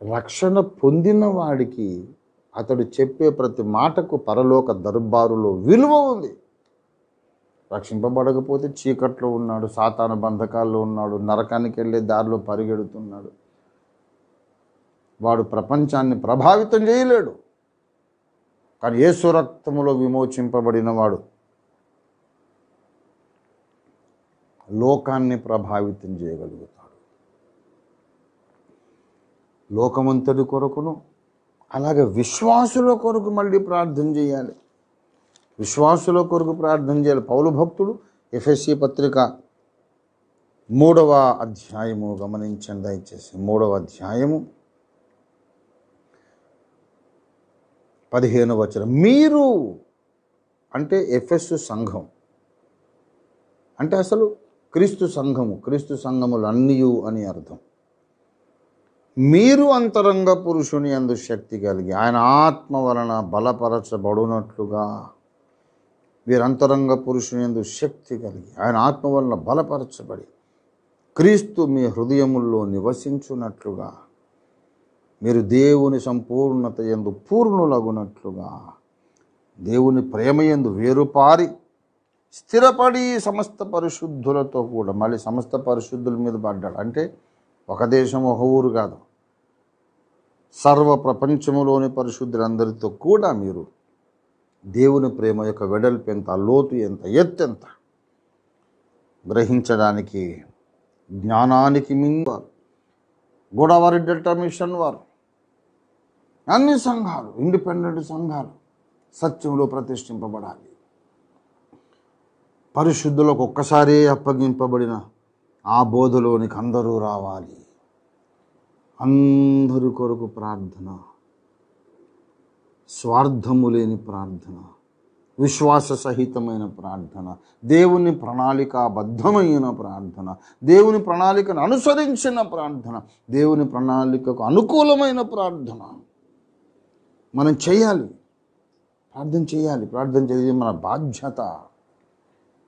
రక్షణ పొందిన వాడికి అతడు చెప్పే ప్రతి మాటకు పరలోక దర్బారులో విలువ ఉంది. రక్షింపబడకపోతే చీకట్లో ఉన్నాడు, సాతాను బంధకాల్లో ఉన్నాడు, నరకానికి వెళ్ళే దారిలో పరిగెడుతున్నాడు, వాడు ప్రపంచాన్ని ప్రభావితం చేయలేడు. కానీ యేసు రక్తములో విమోచింపబడిన వాడు లోకాన్ని ప్రభావితం చేయగలుగుతాడు. లోకమంతటి కొరకును అలాగే విశ్వాసుల కొరకు మళ్ళీ ప్రార్థన చేయాలి. విశ్వాసుల కొరకు ప్రార్థన చేయాలి. పౌలు భక్తుడు ఎఫెసీ పత్రిక 3వ అధ్యాయము గమనించండి దయచేసి. 3వ అధ్యాయము 15వ వచనం. మీరు అంటే ఎఫెసు సంఘం అంటే అసలు క్రీస్తు సంఘము, క్రీస్తు సంఘములు అన్నీయు అని అర్థం. మీరు అంతరంగ పురుషుని యందు శక్తి కలిగి ఆయన ఆత్మ వలన బలపరచబడునట్లుగా, మీరు అంతరంగ పురుషుని యందు శక్తి కలిగి ఆయన ఆత్మ వలన బలపరచబడి క్రీస్తు మీ హృదయముల్లో నివసించున్నట్లుగా, మీరు దేవుని సంపూర్ణత యందు పూర్ణులగునట్లుగా, దేవుని ప్రేమయందు వేరుపారి స్థిరపడి సమస్త పరిశుద్ధులతో కూడా, మళ్ళీ సమస్త పరిశుద్ధుల మీద పడ్డాడు అంటే ఒక దేశం ఒక ఊరు కాదు, సర్వ ప్రపంచములోని పరిశుద్ధులందరితో కూడా మీరు దేవుని ప్రేమ యొక్క వెడల్పు ఎంత, లోతు ఎంత, ఎత్తెంత గ్రహించడానికి జ్ఞానానికి మింగారు. గోదావరి డెల్టా మిషన్ వారు అన్ని సంఘాలు, ఇండిపెండెంట్ సంఘాలు సత్యంలో ప్రతిష్ఠింపబడాలి. పరిశుద్ధులకు ఒక్కసారి అప్పగింపబడిన ఆ బోధలోనికి అందరూ రావాలి. అందరి కొరకు ప్రార్థన, స్వార్థము లేని ప్రార్థన, విశ్వాస సహితమైన ప్రార్థన, దేవుని ప్రణాళికాబద్ధమైన ప్రార్థన, దేవుని ప్రణాళికను అనుసరించిన ప్రార్థన, దేవుని ప్రణాళికకు అనుకూలమైన ప్రార్థన మనం చేయాలి. ప్రార్థన చేయాలి. ప్రార్థన చేయడం మన బాధ్యత.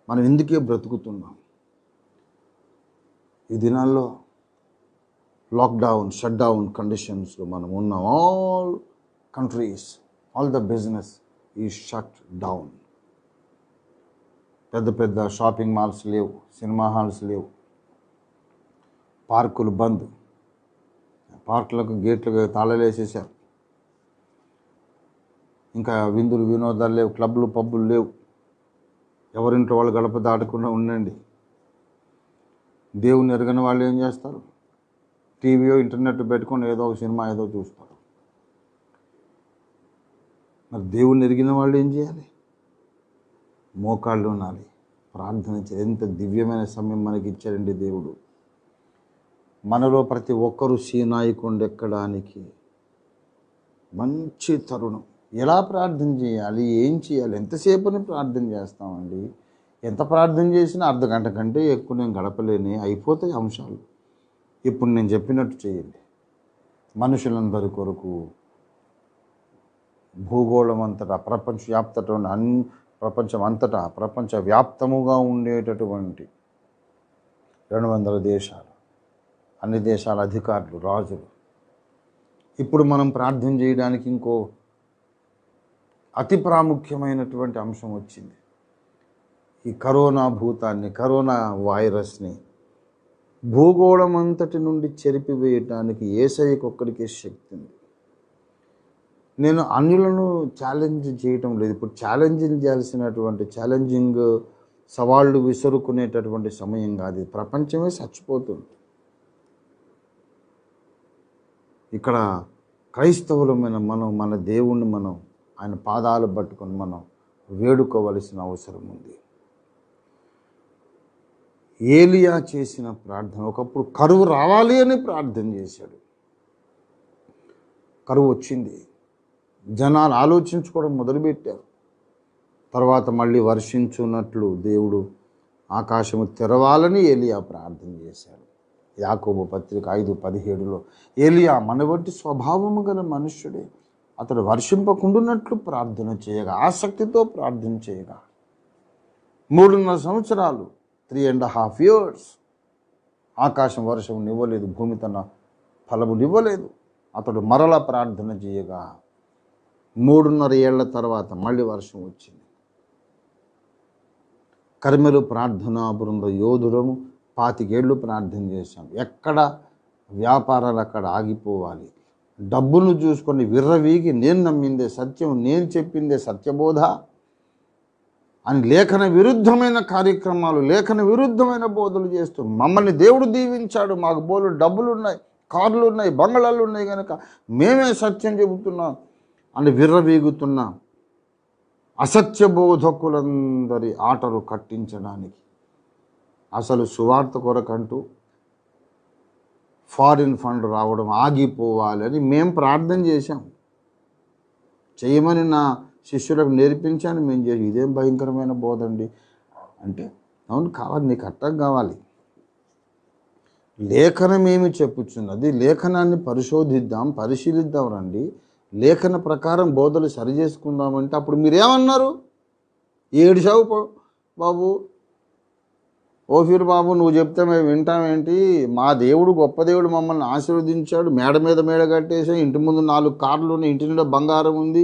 మనం ఎందుకే బ్రతుకుతున్నాం? ఈ దినాల్లో లాక్డౌన్, షట్ డౌన్ కండిషన్స్లో మనం ఉన్నాం. All countries, all the business ఈ షట్ డౌన్. పెద్ద పెద్ద షాపింగ్ మాల్స్ లేవు, సినిమా హాల్స్ లేవు, పార్కులు బంద్, పార్కులకు గేట్లకు తాళాలు వేసేసారు. ఇంకా విందులు వినోదాలు లేవు, క్లబ్లు పబ్బులు లేవు. ఎవరింట్లో వాళ్ళు గడప దాటకుండా ఉండండి. దేవుని ఎరగని వాళ్ళు ఏం చేస్తారు? టీవీయో ఇంటర్నెట్ పెట్టుకొని ఏదో ఒక సినిమా ఏదో చూస్తారు. మరి దేవుని ఎరిగిన వాళ్ళు ఏం చేయాలి? మోకాళ్ళు ఉనాలి, ప్రార్థన చేయాలి. ఎంత దివ్యమైన సమయం మనకి ఇచ్చారండి దేవుడు. మనలో ప్రతి ఒక్కరూ సీనాయి కొండ ఎక్కడానికి మంచి తరుణం. ఎలా ప్రార్థన చేయాలి, ఏం చేయాలి? ఎంతసేపని ప్రార్థన చేస్తామండి? ఎంత ప్రార్థన చేసినా అర్ధ గంట కంటే ఎక్కువ నేను గడపలేని, అయిపోతాయి అంశాలు. ఇప్పుడు నేను చెప్పినట్టు చేయండి. మనుషులందరి కొరకు భూగోళం అంతటా, ప్రపంచవ్యాప్తముగా ఉండేటటువంటి 200 దేశాలు, అన్ని దేశాల అధికారులు, రాజులు. ఇప్పుడు మనం ప్రార్థన చేయడానికి ఇంకో అతి ప్రాముఖ్యమైనటువంటి అంశం వచ్చింది. ఈ కరోనా భూతాన్ని, కరోనా వైరస్ని భూగోళం అంతటి నుండి చెరిపివేయటానికి యేసయ్యకు ఒక్కడికే శక్తి ఉంది. నేను అన్యులను ఛాలెంజ్ చేయటం లేదు. ఇప్పుడు ఛాలెంజింగ్ చేయాల్సినటువంటి, సవాళ్ళు విసురుకునేటటువంటి సమయం కాదు. ప్రపంచమే చచ్చిపోతుంది. ఇక్కడ క్రైస్తవులమైన మనం మన దేవుణ్ణి మనం ఆయన పాదాలు పట్టుకొని మనం వేడుకోవలసిన అవసరం ఉంది. ఏలియా చేసిన ప్రార్థన, ఒకప్పుడు కరువు రావాలి అని ప్రార్థన చేశాడు. కరువు వచ్చింది. జనాలు ఆలోచించుకోవడం మొదలుపెట్టారు. తర్వాత మళ్ళీ వర్షించున్నట్లు దేవుడు ఆకాశము తెరవాలని ఏలియా ప్రార్థన చేశాడు. యాకోబు పత్రిక 5:17లో ఏలియా మన వంటి స్వభావము గల మనుష్యుడే, అతడు వర్షింపకుండునట్లు ప్రార్థన చేయగా, ఆసక్తితో ప్రార్థన చేయగా 3.5 సంవత్సరాలు, 3.5 years ఆకాశం వర్షం నివ్వలేదు, భూమి తన ఫలము నివ్వలేదు. అతడు మరల ప్రార్థన చేయగా 3.5 ఏళ్ల తర్వాత మళ్ళీ వర్షం వచ్చింది. కర్మెలు ప్రార్థనా బృంద యోధులము 25 ఏళ్ళు ప్రార్థన చేశాం. ఎక్కడ వ్యాపారాలు అక్కడ ఆగిపోవాలి. డబ్బును చూసుకొని విర్రవీగి నేను నమ్మిందే సత్యం, నేను చెప్పిందే సత్యబోధ అని లేఖన విరుద్ధమైన కార్యక్రమాలు, లేఖన విరుద్ధమైన బోధలు చేస్తూ మమ్మల్ని దేవుడు దీవించాడు, మాకు బోలు డబ్బులు ఉన్నాయి, కార్లు ఉన్నాయి, బంగళాలు ఉన్నాయి కనుక మేమే సత్యం చెబుతున్నాం అని విర్రవీగుతున్న అసత్య బోధకులందరి ఆటలు కట్టించడానికి, అసలు సువార్త కొరకంటూ ఫారిన్ ఫండ్ రావడం ఆగిపోవాలని మేము ప్రార్థన చేశాం. చేయమని నా శిష్యులకు నేర్పించాను. మేము చేసి ఇదేం భయంకరమైన బోధ అండి అంటే, అవును కావాలి, నీకు అర్థం కావాలి. లేఖనం ఏమి చెప్పుచున్నది? లేఖనాన్ని పరిశోధిద్దాం, పరిశీలిద్దాం రండి. లేఖన ప్రకారం బోధలు సరి చేసుకుందామంటే అప్పుడు మీరేమన్నారు? ఏడిచావు బాబు, ఓఫీర్ బాబు, నువ్వు చెప్తే మేము వింటామేంటి? మా దేవుడు గొప్ప దేవుడు, మమ్మల్ని ఆశీర్వదించాడు, మేడ మీద మేడ కట్టేసాం, ఇంటి ముందు 4 కార్లు ఉన్నాయి, ఇంటి నిండా బంగారం ఉంది,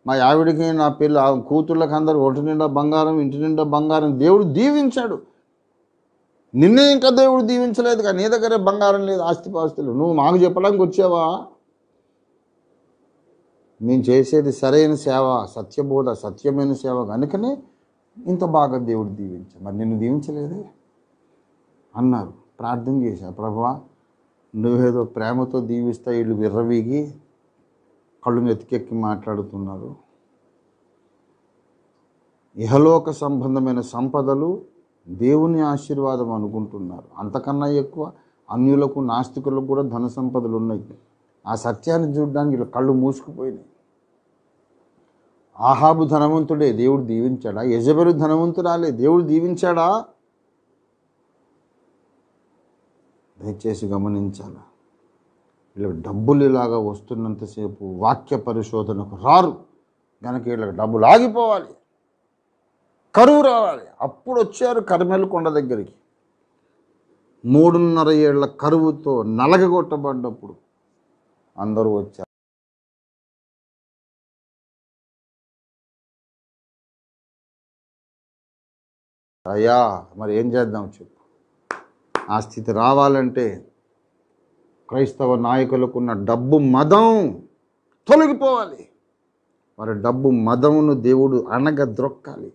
మా ఆవిడికి నా పిల్ల కూతుళ్ళకి అందరు ఒంటి నిండా బంగారం, ఇంటి నిండా బంగారం, దేవుడు దీవించాడు. నిన్నే ఇంకా దేవుడు దీవించలేదు కానీ నీ దగ్గరే బంగారం లేదు, ఆస్తిపాస్తులు. నువ్వు మాకు చెప్పడానికి వచ్చావా? మేము చేసేది సరైన సేవ, సత్యబోధ, సత్యమైన సేవ కనుకనే ఇంత బాగా దేవుడు దీవించాడు. మరి నిన్ను దీవించలేదే అన్నారు. ప్రార్థన చేశా, ప్రభువా నువ్వేదో ప్రేమతో దీవిస్తా, వీళ్ళు విర్రవీగి కళ్ళు నెత్తికెక్కి మాట్లాడుతున్నారు. ఇహలోక సంబంధమైన సంపదలు దేవుని ఆశీర్వాదం అనుకుంటున్నారు. అంతకన్నా ఎక్కువ అన్యులకు, నాస్తికులకు కూడా ధన సంపదలు ఉన్నాయి. ఆ సత్యాన్ని చూడడానికి వీళ్ళ కళ్ళు మూసుకుపోయినాయి. ఆహాబు ధనవంతుడే, దేవుడు దీవించాడా? యెజబెలు ధనవంతురాలే, దేవుడు దీవించాడా? దయచేసి గమనించాలా. వీళ్ళకి డబ్బులు ఇలాగా వస్తున్నంతసేపు వాక్య పరిశోధనకు రారు కనుక వీళ్ళకి డబ్బులు ఆగిపోవాలి, కరువు రావాలి. అప్పుడు వచ్చారు కర్మెలు కొండ దగ్గరికి. 3.5 ఏళ్ల కరువుతో నలగగొట్టబడ్డప్పుడు అందరూ వచ్చారు. అయ్యా మరి ఏం చేద్దాం చెప్పు. ఆ స్థితి రావాలంటే క్రైస్తవ నాయకులకున్న డబ్బు మదం తొలగిపోవాలి. వారి డబ్బు మదమును దేవుడు అణగద్రొక్కాలి.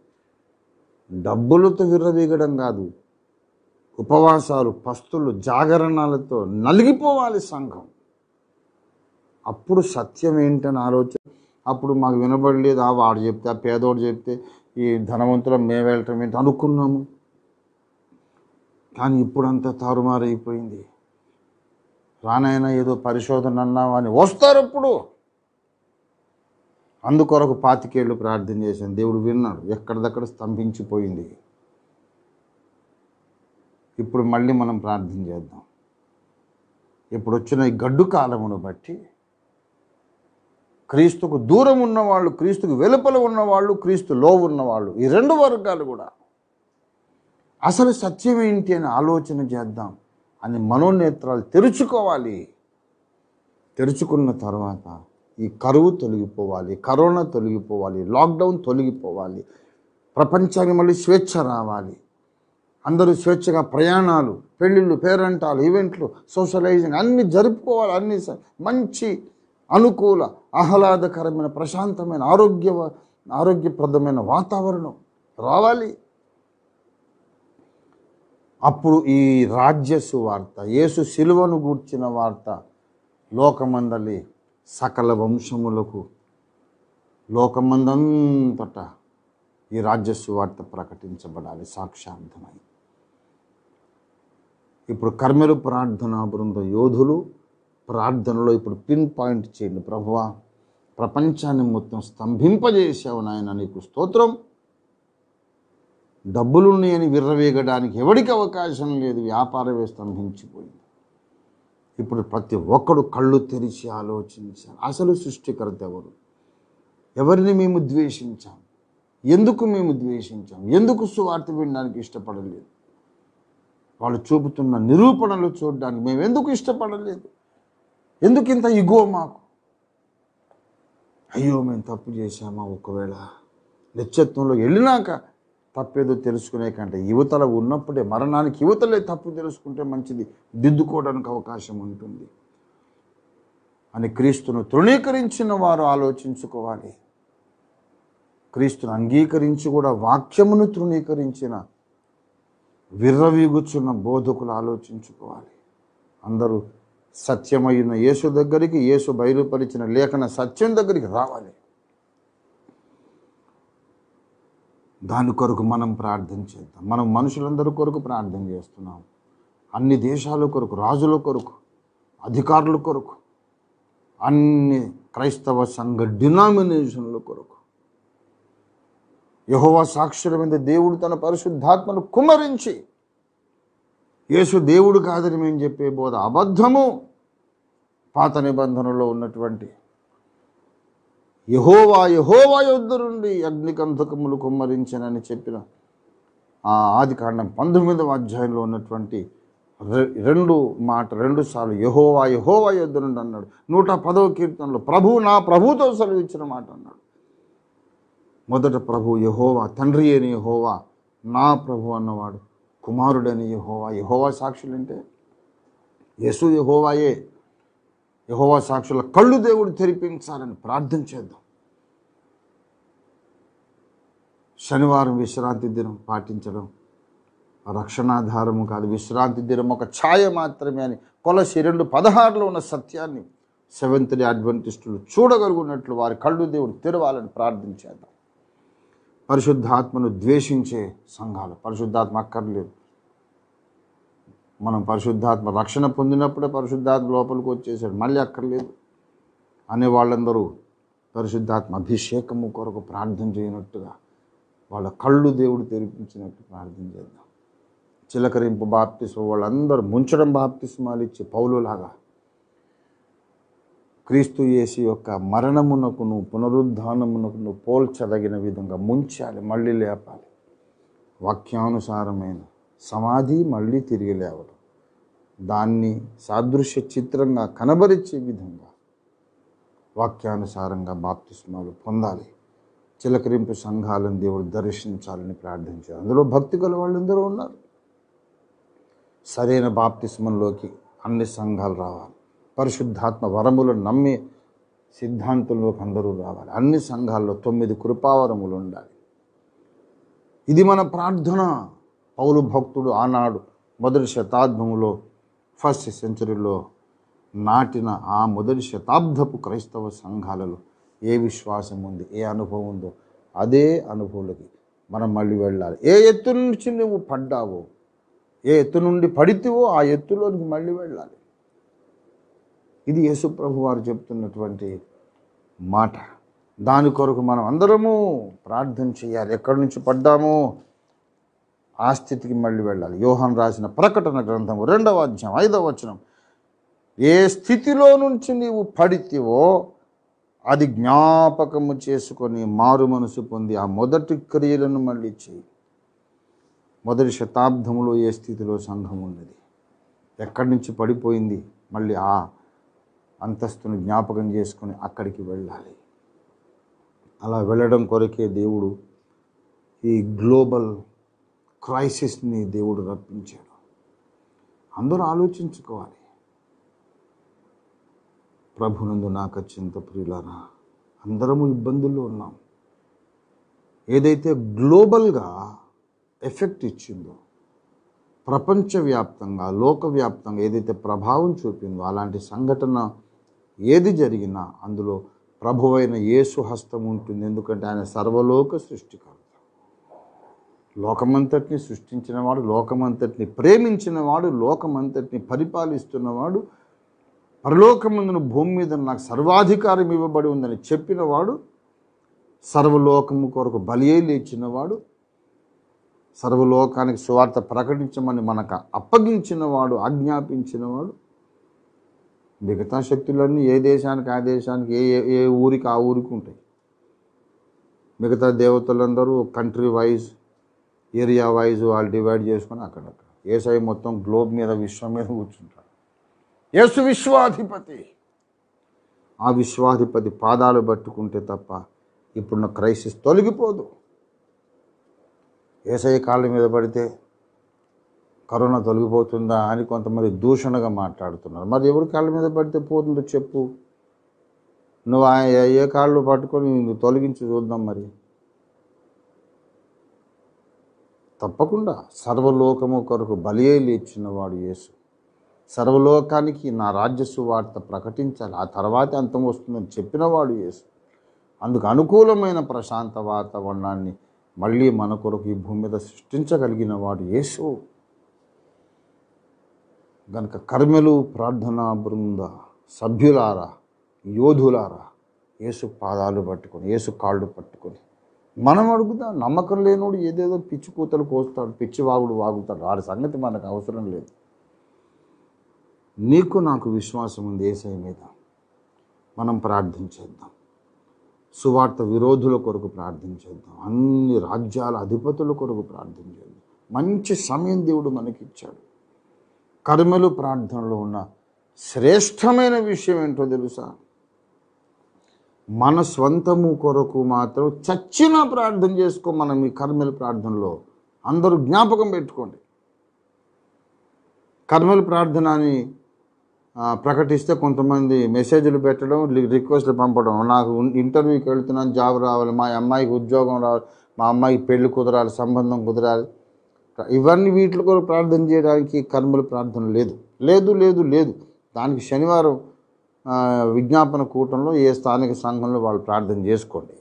డబ్బులతో విర్రవీగడం కాదు, ఉపవాసాలు, పస్తులు, జాగరణాలతో నలిగిపోవాలి సంఘం. అప్పుడు సత్యం ఏంటని ఆలోచన. అప్పుడు మాకు వినబడలేదు, వాడు చెప్తే, ఆ పేదోడు చెప్తే ఈ ధనవంతులం మేము వెళ్ళటం ఏంటి అనుకున్నాము. కానీ ఇప్పుడంతా తారుమారైపోయింది. రానైనా ఏదో పరిశోధన అన్నావు అని వస్తారు. అప్పుడు అందుకొరకు 25 ఏళ్ళు ప్రార్థన చేశాను, దేవుడు విన్నాడు, ఎక్కడిదక్కడ స్తంభించిపోయింది. ఇప్పుడు మళ్ళీ మనం ప్రార్థన చేద్దాం. ఇప్పుడు వచ్చిన ఈ గడ్డు కాలమును బట్టి క్రీస్తుకు దూరం ఉన్నవాళ్ళు, క్రీస్తుకు వెలుపల ఉన్నవాళ్ళు, క్రీస్తులో ఉన్నవాళ్ళు, ఈ 2 వర్గాలు కూడా అసలు సత్యం ఏంటి అని ఆలోచన చేద్దాం అని మనోనేత్రాలు తెరుచుకోవాలి. తెరుచుకున్న తర్వాత ఈ కరువు తొలగిపోవాలి, కరోనా తొలగిపోవాలి, లాక్డౌన్ తొలగిపోవాలి, ప్రపంచానికి మళ్ళీ స్వేచ్ఛ రావాలి. అందరూ స్వేచ్ఛగా ప్రయాణాలు, పెళ్ళిళ్ళు, పేరంటాలు, ఈవెంట్లు, సోషలైజింగ్ అన్నీ జరుపుకోవాలి. అన్నీ మంచి అనుకూల, ఆహ్లాదకరమైన, ప్రశాంతమైన, ఆరోగ్యప్రదమైన వాతావరణం రావాలి. అప్పుడు ఈ రాజ్య సువార్త, యేసు శిలువను గూర్చిన వార్త లోకమందలి సకల వంశములకు, లోకమందంతటా ఈ రాజ్య సువార్త ప్రకటించబడాలి సాక్షార్థమై. ఇప్పుడు కర్మెలు ప్రార్థనా బృంద యోధులు ప్రార్థనలో ఇప్పుడు పిన్ పాయింట్ చేయండి. ప్రభువా ప్రపంచాన్ని మొత్తం స్తంభింపజేసావు నాయన, నీకు స్తోత్రం. డబ్బులున్నాయని విర్రవేగడానికి ఎవరికి అవకాశం లేదు, వ్యాపారమే స్తంభించిపోయింది. ఇప్పుడు ప్రతి ఒక్కడు కళ్ళు తెరిచి ఆలోచించాలి, అసలు సృష్టికర్త ఎవరు? ఎవరిని మేము ద్వేషించాం? ఎందుకు మేము ద్వేషించాం? ఎందుకు సువార్త వినడానికి ఇష్టపడలేదు? వాళ్ళు చూపుతున్న నిరూపణలు చూడడానికి మేము ఎందుకు ఇష్టపడలేదు? ఎందుకు ఇంత ఇగో మాకు? అయ్యో మేము తప్పు చేశామా? ఒకవేళ నిత్యత్వంలో వెళ్ళినాక తప్పేదో తెలుసుకునే కంటే యువతల ఉన్నప్పుడే, మరణానికి యువతలే తప్పు తెలుసుకుంటే మంచిది, దిద్దుకోవడానికి అవకాశం ఉంటుంది అని క్రీస్తును తృణీకరించిన వారు ఆలోచించుకోవాలి. క్రీస్తును అంగీకరించి కూడా వాక్యమును తృణీకరించిన విర్రవీగుచున్న బోధకులు ఆలోచించుకోవాలి. అందరూ సత్యమైన యేసు దగ్గరికి, యేసు బయలుపరిచిన లేఖన సత్యం దగ్గరికి రావాలి. దాని కొరకు మనం ప్రార్థన చేద్దాం. మనం మనుషులందరి కొరకు ప్రార్థన చేస్తున్నాం. అన్ని దేశాల కొరకు, రాజుల కొరకు, అధికారుల కొరకు, అన్ని క్రైస్తవ సంఘ డినామినేషన్ల కొరకు. యెహోవా సాక్షుల మీద దేవుడు తన పరిశుద్ధాత్మను కుమ్మరించి యేసు దేవుడు కాదని మేము చెప్పే బోధ అబద్ధము. పాత నిబంధనలో ఉన్నటువంటి యెహోవా యొద్ద నుండి అగ్నికంధకములు కుమ్మరించనని చెప్పిన ఆ ఆదికాండం 19వ అధ్యాయంలో ఉన్నటువంటి రెండు సార్లు యెహోవా యొద్ద నుండి అన్నాడు. 110వ కీర్తనలో నా ప్రభుతో సెలవిచ్చిన మాట అన్నాడు. మొదట ప్రభు యెహోవా, తండ్రి అయిన యెహోవా, నా ప్రభు అన్నవాడు కుమారుడని యెహోవా సాక్షులు అంటే యేసు యెహోవాయే. యెహోవా సాక్షుల కళ్ళు దేవుడు తెరిపించాలని ప్రార్థన చేద్దాం. శనివారం విశ్రాంతి దినం పాటించడం రక్షణాధారము కాదు, విశ్రాంతి దినం ఒక ఛాయ మాత్రమే అని కొలసి 2:16లో ఉన్న సత్యాన్ని సెవెంత్ డే అడ్వెంటిస్టులు చూడగలుగున్నట్లు వారి కళ్ళు దేవుడు తెరవాలని ప్రార్థన చేద్దాం. పరిశుద్ధాత్మను ద్వేషించే సంఘాలు, పరిశుద్ధాత్మ అక్కర్లేదు, మనం పరిశుద్ధాత్మ రక్షణ పొందినప్పుడే పరిశుద్ధాత్మ లోపలికి వచ్చేసాడు, మళ్ళీ అక్కర్లేదు అనే వాళ్ళందరూ పరిశుద్ధాత్మ అభిషేకము కొరకు ప్రార్థన చేయనట్టుగా వాళ్ళ కళ్ళు దేవుడు తెరిపించినట్టు ప్రార్థన చేద్దాం. చిలకరింపు బాప్తిస్మ వాళ్ళందరూ ముంచడం బాప్తిస్మాలు ఇచ్చి పౌలులాగా క్రీస్తు యేసు యొక్క మరణమునకును పునరుద్ధానమునకును పోల్చదగిన విధంగా ముంచాలి, మళ్ళీ లేపాలి. వాక్యానుసారమైన సమాధి మళ్ళీ తిరిగి లేవడం, దాన్ని సాదృశ్య చిత్రంగా కనబరిచే విధంగా వాక్యానుసారంగా బాప్తిస్మాలు పొందాలి. చిలకరింపు సంఘాలను దేవుడు దర్శించాలని ప్రార్థించారు. అందులో భక్తి గల వాళ్ళందరూ ఉన్నారు. సరైన బాప్తిస్మంలోకి అన్ని సంఘాలు రావాలి. పరిశుద్ధాత్మ వరములను నమ్మే సిద్ధాంతంలోకి అందరూ రావాలి. అన్ని సంఘాల్లో 9 కృపావరములు ఉండాలి. ఇది మన ప్రార్థన. పౌలు భక్తుడు ఆనాడు మొదటి శతాబ్దంలో 1st సెంచరీలో నాటిన ఆ మొదటి శతాబ్దపు క్రైస్తవ సంఘాలలో ఏ విశ్వాసం ఉంది, ఏ అనుభవం ఉందో అదే అనుభవంలోకి మనం మళ్ళీ వెళ్ళాలి. ఏ ఎత్తు నుంచి నువ్వు పడ్డావో, ఏ ఎత్తు నుండి పడితివో ఆ ఎత్తులోనికి మళ్ళీ వెళ్ళాలి. ఇది యేసు ప్రభు వారు చెప్తున్నటువంటి మాట. దాని కొరకు మనం అందరము ప్రార్థన చేయాలి. ఎక్కడి నుంచి పడ్డామో ఆ స్థితికి మళ్ళీ వెళ్ళాలి. యోహాను రాసిన ప్రకటన గ్రంథము 2వ అధ్యాయం 5వ వచనం, ఏ స్థితిలో నుంచి నీవు పడితివో అది జ్ఞాపకము చేసుకొని మారు మనసు పొంది ఆ మొదటి క్రియలను మళ్ళీ చేయి. మొదటి శతాబ్దంలో ఏ స్థితిలో సంఘం ఉన్నది, ఎక్కడి నుంచి పడిపోయింది, మళ్ళీ ఆ అంతస్తును జ్ఞాపకం చేసుకొని అక్కడికి వెళ్ళాలి. అలా వెళ్ళడం కొరకే దేవుడు ఈ గ్లోబల్ క్రైసిస్ని దేవుడు రప్పించాడు. అందరూ ఆలోచించుకోవాలి. ప్రభునందు నాకు అత్యంత ప్రియులారా, అందరము ఇబ్బందుల్లో ఉన్నాం. ఏదైతే గ్లోబల్గా ఎఫెక్ట్ ఇచ్చిందో, ప్రపంచవ్యాప్తంగా లోకవ్యాప్తంగా ఏదైతే ప్రభావం చూపిందో, అలాంటి సంఘటన ఏది జరిగినా అందులో ప్రభువైన యేసు హస్తం ఉంటుంది. ఎందుకంటే ఆయన సర్వలోక సృష్టికర్త, లోకమంతటిని సృష్టించినవాడు, లోకమంతటిని ప్రేమించినవాడు, లోకమంతటిని పరిపాలిస్తున్నవాడు, పరలోకమందున భూమి మీద నాకు సర్వాధికారం ఇవ్వబడి ఉందని చెప్పినవాడు, సర్వలోకము కొరకు బలి అయి లేచినవాడు, సర్వలోకానికి సువార్త ప్రకటించమని మనకు అప్పగించినవాడు, ఆజ్ఞాపించినవాడు. మిగతా శక్తులన్నీ ఏ దేశానికి ఆ దేశానికి, ఏ ఊరికి ఆ ఊరికి ఉంటాయి. మిగతా దేవతలందరూ కంట్రీ వైజ్, ఏరియా వైజ్ వాళ్ళు డివైడ్ చేసుకొని అక్కడక్కడ. యేసయ్య మొత్తం గ్లోబ్ మీద, విశ్వం మీద కూర్చుంటాడు. యేసు విశ్వాధిపతి. ఆ విశ్వాధిపతి పాదాలు పట్టుకుంటే తప్ప ఇప్పుడున్న క్రైసిస్ తొలగిపోదు. యేసయ్య కాళ్ళ మీద పడితే కరోనా తొలగిపోతుందా అని కొంతమంది దూషణగా మాట్లాడుతున్నారు. మరి ఎవరి కాళ్ళ మీద పడితే పోతుందో చెప్పు. నువ్వు ఏ కాళ్ళు పట్టుకొని తొలగించి చూద్దాం. మరి తప్పకుండా సర్వలోకము కొరకు బలి అయి లేచినవాడు యేసు. సర్వలోకానికి నా రాజ్య సువార్త ప్రకటించాలి, ఆ తర్వాతే అంతం వస్తుందని చెప్పినవాడు యేసు. అందుకు అనుకూలమైన ప్రశాంత వాతావరణాన్ని మళ్ళీ మన కొరకు ఈ భూమి మీద సృష్టించగలిగిన వాడు యేసు. గనుక కర్మెలు ప్రార్థనా బృంద సభ్యులారా, యోధులారా, యేసు పాదాలు పట్టుకొని, యేసు కాళ్ళు పట్టుకొని మనం అడుగుదా. నమ్మకం లేనోడు ఏదేదో పిచ్చి కూతలు కోస్తాడు, పిచ్చి వాగుడు వాగుతాడు. వాడి సంగతి మనకు అవసరం లేదు. నీకు నాకు విశ్వాసం ఉంది యేసయ్య మీద. మనం ప్రార్థన చేద్దాం. సువార్త విరోధుల కొరకు ప్రార్థన చేద్దాం. అన్ని రాజ్యాల అధిపతుల కొరకు ప్రార్థన చేద్దాం. మంచి సమయం దేవుడు మనకిచ్చాడు. కర్మెలు ప్రార్థనలో ఉన్న శ్రేష్టమైన విషయం ఏంటో తెలుసా? మన స్వంతము కొరకు మాత్రం చచ్చిన ప్రార్థన చేసుకో. మనం ఈ కర్మెలు ప్రార్థనలో అందరూ జ్ఞాపకం పెట్టుకోండి. కర్మెలు ప్రార్థన అని ప్రకటిస్తే కొంతమంది మెసేజ్లు పెట్టడం, రిక్వెస్ట్లు పంపడం. నాకు ఇంటర్వ్యూకి వెళ్తున్నాను, జాబ్ రావాలి, మా అమ్మాయికి ఉద్యోగం రావాలి, మా అమ్మాయికి పెళ్లి కుదరాలి, సంబంధం కుదరాలి. ఇవన్నీ వీటి కొరకు ప్రార్థన చేయడానికి కర్మల ప్రార్థన లేదు లేదు లేదు లేదు దానికి శనివారం విజ్ఞాపన కూటంలో ఏ స్థానిక సంఘంలో వాళ్ళు ప్రార్థన చేసుకోండి.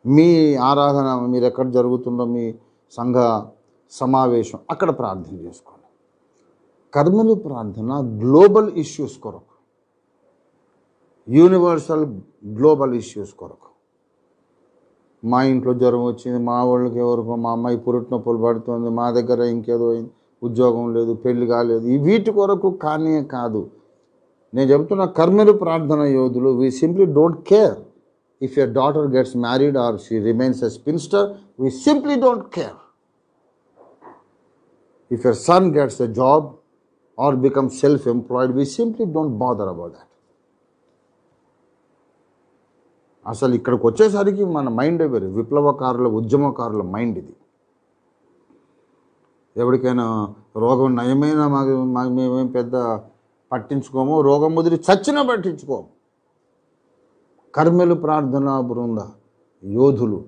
మీ ఆరాధన మీరు ఎక్కడ జరుగుతుందో మీ సంఘ సమావేశం అక్కడ ప్రార్థన చేసుకోండి. కర్మలు ప్రార్థన గ్లోబల్ ఇష్యూస్ కొరకు, యూనివర్సల్ గ్లోబల్ ఇష్యూస్ కొరకు. మా ఇంట్లో జ్వరం వచ్చింది, మా వాళ్ళకి ఎవరికో, మా అమ్మాయి పురుటి నొప్పులు పడుతుంది, మా దగ్గర ఇంకేదో ఉద్యోగం లేదు, పెళ్లి కాలేదు, ఈ వీటి కొరకు కానీ కాదు. నేను చెప్తున్న కర్మలు ప్రార్థన యోధులు, we simply don't care if your daughter gets married or she remains a spinster. We simply don't care if your son gets a job or become self-employed. We simply don't bother about that. అసలు ఇక్కడికి వచ్చేసరికి మన mind వేరు. విప్లవకారుల ఉద్యమకారుల mind ఇది. ఎవరికైనా రోగం నయమైనా మేమేం పెద్ద పట్టించుకోము, రోగం ముదిరి చచ్చినా పట్టించుకోము. కర్మెలు ప్రార్థన బృంద యోధులు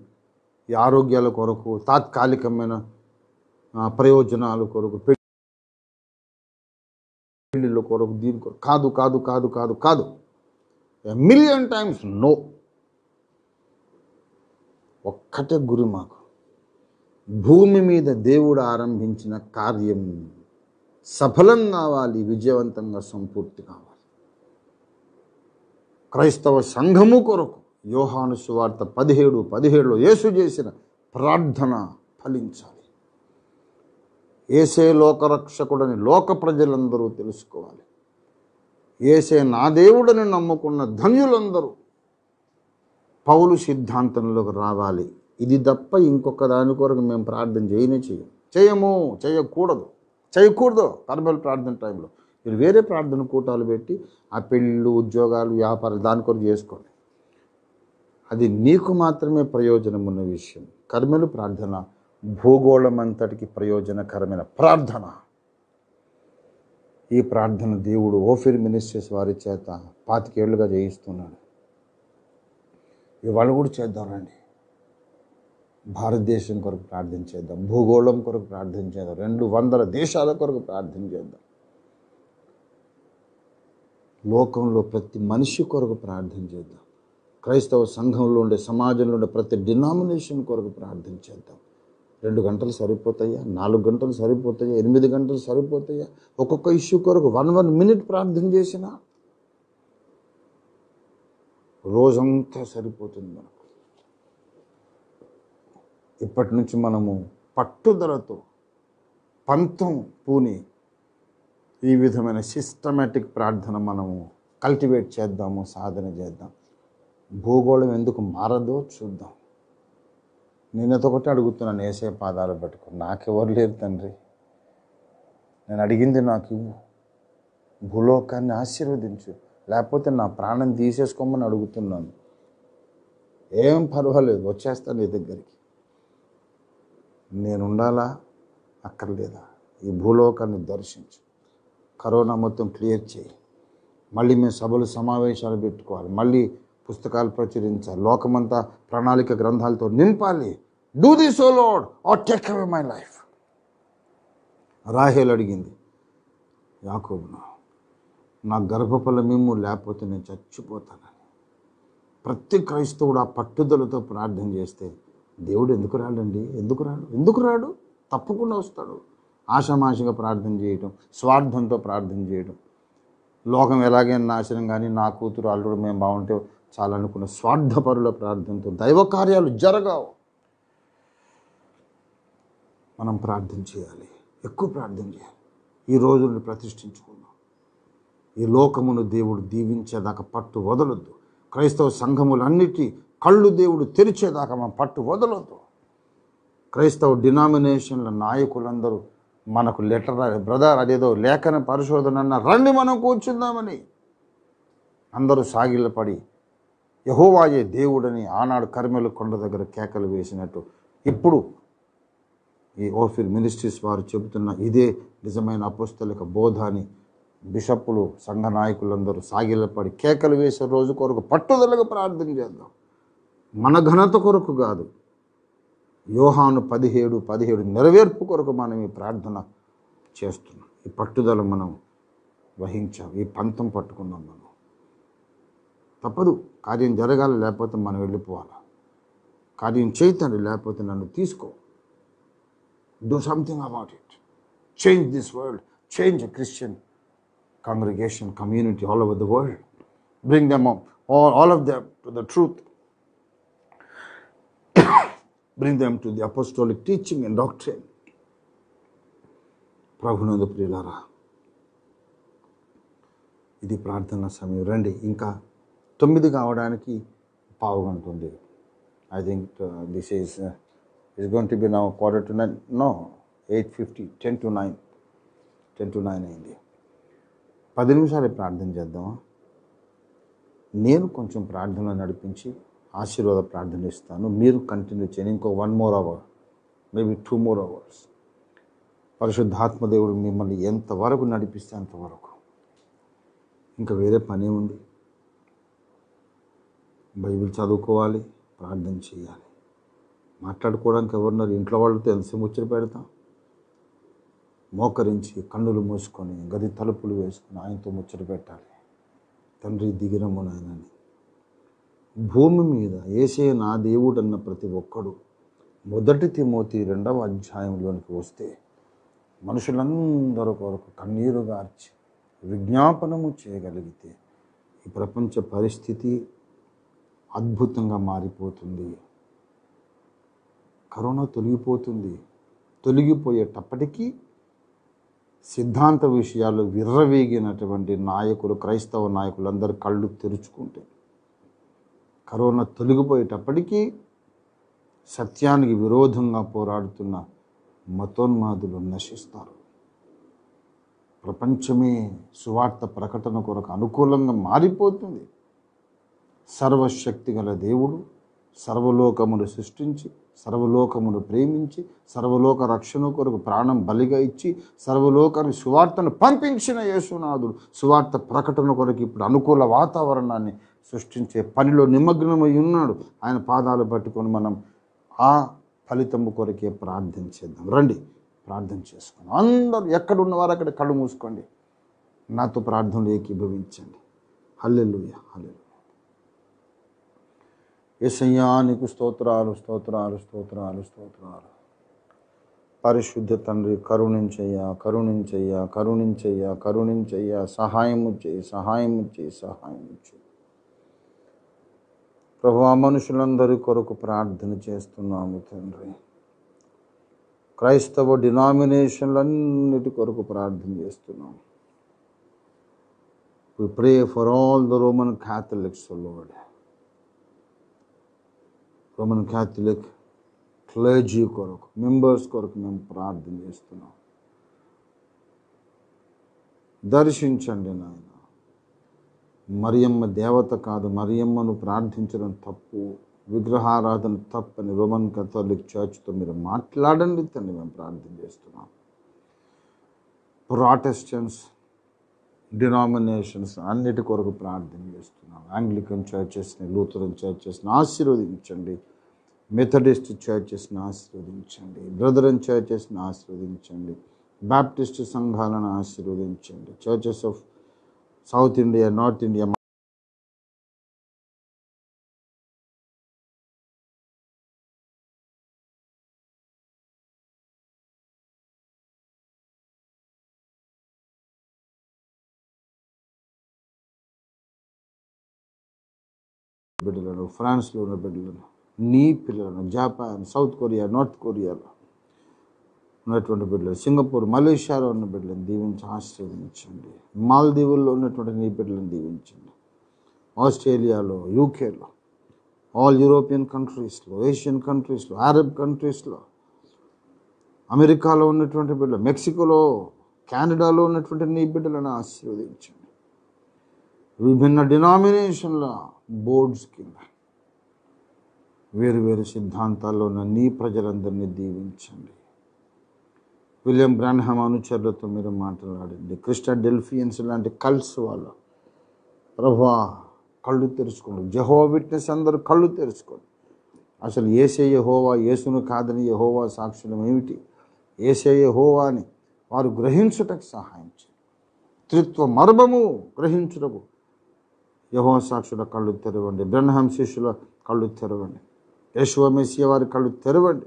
ఈ ఆరోగ్యాల కొరకు, తాత్కాలికమైన ప్రయోజనాల కొరకు, పెళ్లిళ్ళ కొరకు, దీని కొరకు కాదు కాదు కాదు కాదు కాదు. Million times no. ఒక్కటే గురి మాకు. భూమి మీద దేవుడు ఆరంభించిన కార్యం సఫలం కావాలి, విజయవంతంగా సంపూర్తి కావాలి. క్రైస్తవ సంఘము కొరకు యోహాను సువార్త 17:17 యేసు చేసిన ప్రార్థన ఫలించాలి. యేసే లోకరక్షకుడని లోక ప్రజలందరూ తెలుసుకోవాలి. యేసే నా దేవుడని నమ్ముకున్న ధన్యులందరూ పౌలు సిద్ధాంతంలోకి రావాలి. ఇది తప్ప ఇంకొక దాని కొరకు మేము ప్రార్థన చేయకూడదు. కర్మల ప్రార్థన టైంలో మీరు వేరే ప్రార్థన కూటాలు పెట్టి ఆ పెళ్ళు, ఉద్యోగాలు, వ్యాపారాలు దాని కొరకు చేసుకోండి. అది నీకు మాత్రమే ప్రయోజనం ఉన్న విషయం. కర్మలు ప్రార్థన భూగోళం అంతటికి ప్రయోజనకరమైన ప్రార్థన. ఈ ప్రార్థన దేవుడు ఓఫిర్ మినిస్ట్రీస్ వారి చేత 25 ఏళ్లుగా చేయిస్తున్నాడు. ఇవాళ కూడా చేద్దామండి. భారతదేశం కొరకు ప్రార్థన చేద్దాం, భూగోళం కొరకు ప్రార్థన చేద్దాం, 200 దేశాల కొరకు ప్రార్థన చేద్దాం. లోకంలో ప్రతి మనిషి కొరకు ప్రార్థన చేద్దాం. క్రైస్తవ సంఘంలో ఉండే, సమాజంలో ఉండే ప్రతి డినామినేషన్ కొరకు ప్రార్థన చేద్దాం. 2 గంటలు సరిపోతాయా? 4 గంటలు సరిపోతాయా? 8 గంటలు సరిపోతాయా? ఒక్కొక్క ఇష్యూ కొరకు 1 మినిట్ ప్రార్థన చేసినా రోజంతా సరిపోతుంది మనకు. ఇప్పటి నుంచి మనము పట్టుదలతో పంతం పూని ఈ విధమైన సిస్టమేటిక్ ప్రార్థన మనము కల్టివేట్ చేద్దాము, సాధన చేద్దాం. భూగోళం ఎందుకు మారదో చూద్దాం. నేనతో ఒకటి అడుగుతున్నాను, యేసయ్య పాదాలు పట్టుకుని, నాకెవరు లేరు తండ్రి, నేను అడిగింది నాకు ఇవ్వు, భూలోకాన్ని ఆశీర్వదించు, లేకపోతే నా ప్రాణం తీసేసుకోమని అడుగుతున్నాను. ఏం పర్వాలేదు, వచ్చేస్తాను నీ దగ్గరికి. నేను ఉండాలా అక్కర్లేదా? ఈ భూలోకాన్ని దర్శించు, కరోనా మొత్తం క్లియర్ చేయి. మళ్ళీ మేము సభలు సమావేశాలు పెట్టుకోవాలి, మళ్ళీ పుస్తకాలు ప్రచురించాలి, లోకమంతా ప్రణాళిక గ్రంథాలతో నింపాలి. Do this O Lord or take away my life. Rahel అడిగింది యాకోబును, నా గర్భఫలమేమో లేకపోతే నేను చచ్చిపోతానని. ప్రతి క్రైస్తవుడు ఆ పట్టుదలతో ప్రార్థన చేస్తే దేవుడు ఎందుకు రాడండి? ఎందుకు రాడు? తప్పకుండా వస్తాడు. ఆషామాషిగా ప్రార్థన చేయటం, స్వార్థంతో ప్రార్థన చేయడం, లోకం ఎలాగైనా నాశనం కానీ నా కూతురు అల్లుడు మేము బాగుంటే చాలనుకున్న స్వార్థపరుల ప్రార్థనతో దైవ కార్యాలు జరగవు. మనం ప్రార్థన చేయాలి, ఎక్కువ ప్రార్థన చేయాలి. ఈ రోజుల్ని ప్రతిష్ఠించుకుందాం. ఈ లోకమును దేవుడు దీవించేదాకా పట్టు వదలొద్దు. క్రైస్తవ సంఘములన్నిటి కళ్ళు దేవుడు తెరిచేదాకా మనం పట్టు వదలొద్దు. క్రైస్తవ డినామినేషన్ల నాయకులందరూ మనకు లెటర్ బ్రదర్ అదేదో లేఖన పరిశోధన అన్న రండి మనం కూర్చుందామని అందరూ సాగిలపడి యెహోవాయే దేవుడని ఆనాడు కర్మెలు కొండ దగ్గర కేకలు వేసినట్టు ఇప్పుడు ఈ ఓఫిర్ మినిస్ట్రీస్ వారు చెబుతున్న ఇదే నిజమైన అపోస్తలిక బోధ అని బిషప్పులు సంఘ నాయకులందరూ సాగిలపడి కేకలు వేసే రోజు కొరకు పట్టుదలగా ప్రార్థన చేద్దాం. మన ఘనత కొరకు కాదు, యోహాను 17:17 నెరవేర్పు కొరకు మనం ఈ ప్రార్థన చేస్తున్నాం. ఈ పట్టుదల మనం వహించాం, ఈ పంతం పట్టుకున్నాం. మనం తప్పదు, కార్యం జరగాలి, లేకపోతే మనం వెళ్ళిపోవాలి. కార్యం చేయతండి, లేకపోతే నన్ను తీసుకో. Do something about it. Change this world, change a Christian congregation, community all over the world. Bring them up, all of them to the truth. Bring them to the apostolic teaching and doctrine. ప్రభునందు ప్రియులారా, ఇది ప్రార్థన సమయం. రండి, ఇంకా 9 కావడానికి పావుగంట ఉంది. I think this is going to be now 8:45. No, 8:50, 10 to 9 అయింది. 10 నిమిషాలు ప్రార్థన చేద్దామా? నేను కొంచెం ప్రార్థనలో నడిపించి ఆశీర్వాద ప్రార్థన ఇస్తాను, మీరు కంటిన్యూ చేయండి. ఇంకో 1 more hour, maybe 2 more hours. పరిశుద్ధాత్మదేవుడు మిమ్మల్ని ఎంతవరకు నడిపిస్తే అంతవరకు. ఇంకా వేరే పని ఉంది. బైబిల్ చదువుకోవాలి, ప్రార్థన చేయాలి. మాట్లాడుకోవడానికి ఎవరున్నారు? ఇంట్లో వాళ్ళతో ఎంతసేపు ముచ్చట పెడతాం? మోకరించి కన్నులు మూసుకొని గది తలుపులు వేసుకొని ఆయనతో ముచ్చట పెట్టాలి. తండ్రి దిగిరమ్ము నాయనని. భూమి మీద యేసే నా దేవుడు అన్న ప్రతి ఒక్కడు 1 తిమోతి 2వ అధ్యాయంలోనికి వస్తే మనుషులందరూ కొరకు కన్నీరు గార్చి విజ్ఞాపనము చేయగలిగితే ఈ ప్రపంచ పరిస్థితి అద్భుతంగా మారిపోతుంది. కరోనా తొలగిపోతుంది. తొలగిపోయేటప్పటికీ సిద్ధాంత విషయాలు విర్రవీగినటువంటి నాయకులు, క్రైస్తవ నాయకులందరూ కళ్ళు తెరుచుకుంటే, కరోనా తొలగిపోయేటప్పటికీ సత్యానికి విరోధంగా పోరాడుతున్న మతోన్మాదులు నశిస్తారు. ప్రపంచమే సువార్త ప్రకటన కొరకు అనుకూలంగా మారిపోతుంది. సర్వశక్తి గల దేవుడు సర్వలోకమును సృష్టించి, సర్వలోకమును ప్రేమించి, సర్వలోక రక్షణ కొరకు ప్రాణం బలిగా ఇచ్చి, సర్వలోకానికి సువార్తను పంపించిన యేసునాథుడు సువార్త ప్రకటన కొరకు ఇప్పుడు అనుకూల వాతావరణాన్ని సృష్టించే పనిలో నిమగ్నమై ఉన్నాడు. ఆయన పాదాలు పట్టుకొని మనం ఆ ఫలితము కొరకే ప్రార్థించేద్దాం. రండి, ప్రార్థన చేసుకుందాం. అందరూ ఎక్కడున్నవారు అక్కడ కళ్ళు మూసుకోండి, నాతో ప్రార్థనలు ఏకీభవించండి. హల్లెలూయా, హల్లెలూయా. యేసయ్యా నీకు స్తోత్రాలు, స్తోత్రాలు, స్తోత్రాలు, స్తోత్రాలు. పరిశుద్ధ తండ్రి, కరుణించయ్యా, కరుణించయ్యా, కరుణించయ్యా, కరుణించయ్యా. సహాయము చేయి, సహాయము చేయి, సహాయము చేయి. ప్రభువా, మనుషులందరి కొరకు ప్రార్థన చేస్తున్నాము తండ్రి. క్రైస్తవ డినామినేషన్లన్నిటి కొరకు ప్రార్థన చేస్తున్నాము. We pray for all the Roman Catholics, O Lord. Roman Catholic clergy కొరకు, మెంబర్స్ కొరకు మేము ప్రార్థన చేస్తున్నాం. దర్శించండి నాయన. మరియమ్మ దేవత కాదు, మరియమ్మను ప్రార్థించడం తప్పు, విగ్రహారాధన తప్పని రోమన్ కేథలిక్ చర్చ్తో మీరు మాట్లాడండి తండ్రి, మేము ప్రార్థన చేస్తున్నాం. ప్రొటెస్టెంట్స్ డినామినేషన్స్ అన్నిటి కొరకు ప్రార్థన చేస్తున్నాం. యాంగ్లికన్ చర్చెస్ని, లూథరన్ చర్చెస్ని ఆశీర్వదించండి. మెథడిస్ట్ చర్చెస్ని ఆశీర్వదించండి. బ్రదరన్ చర్చెస్ని ఆశీర్వదించండి. బాప్టిస్ట్ సంఘాలను ఆశీర్వదించండి. Churches of south India, north India బిడ్డలను, ఫ్రాన్స్లో ఉన్న బిడ్డలను, నీ పిల్లలను, జపాన్, సౌత్ కొరియా, నార్త్ కొరియాలో ఉన్నటువంటి బిడ్డలు, సింగపూర్, మలేషియాలో ఉన్న బిడ్డలను దీవించి ఆశీర్వదించండి. మాల్దీవుల్లో ఉన్నటువంటి నీ బిడ్డలను దీవించండి. ఆస్ట్రేలియాలో, యూకేలో, ఆల్ యూరోపియన్ కంట్రీస్లో, ఏషియన్ కంట్రీస్లో, అరబ్ కంట్రీస్లో, అమెరికాలో ఉన్నటువంటి బిడ్డలు, మెక్సికోలో, కెనడాలో ఉన్నటువంటి నీ బిడ్డలను ఆశీర్వదించండి. విభిన్న డినామినేషన్ల బోర్డ్స్ కింద వేరు వేరు సిద్ధాంతాల్లో ఉన్న నీ ప్రజలందరినీ దీవించండి. విలియం బ్రాన్హామ్ అనుచరులతో మీరు మాట్లాడండి. క్రిస్టియన్ డెల్ఫియన్స్ లాంటి కల్ట్స్ వాళ్ళు ప్రభువా కళ్ళు తెరుచుకోండి. జెహోవా విట్నెస్ అందరూ కళ్ళు తెరుచుకోండి. అసలు యేసే యెహోవా, యేసును కాదని యెహోవా సాక్షులం ఏమిటి, యేసే యెహోవా అని వారు గ్రహించుటకు సహాయం చేయండి. త్రిత్వ మర్మము గ్రహించుటకు యెహోవా సాక్షుల కళ్ళు తెరవండి. బ్రహ్మ శిష్యుల కళ్ళు తెరవండి. యెషువా మెస్సియా వారి కళ్ళు తెరవండి.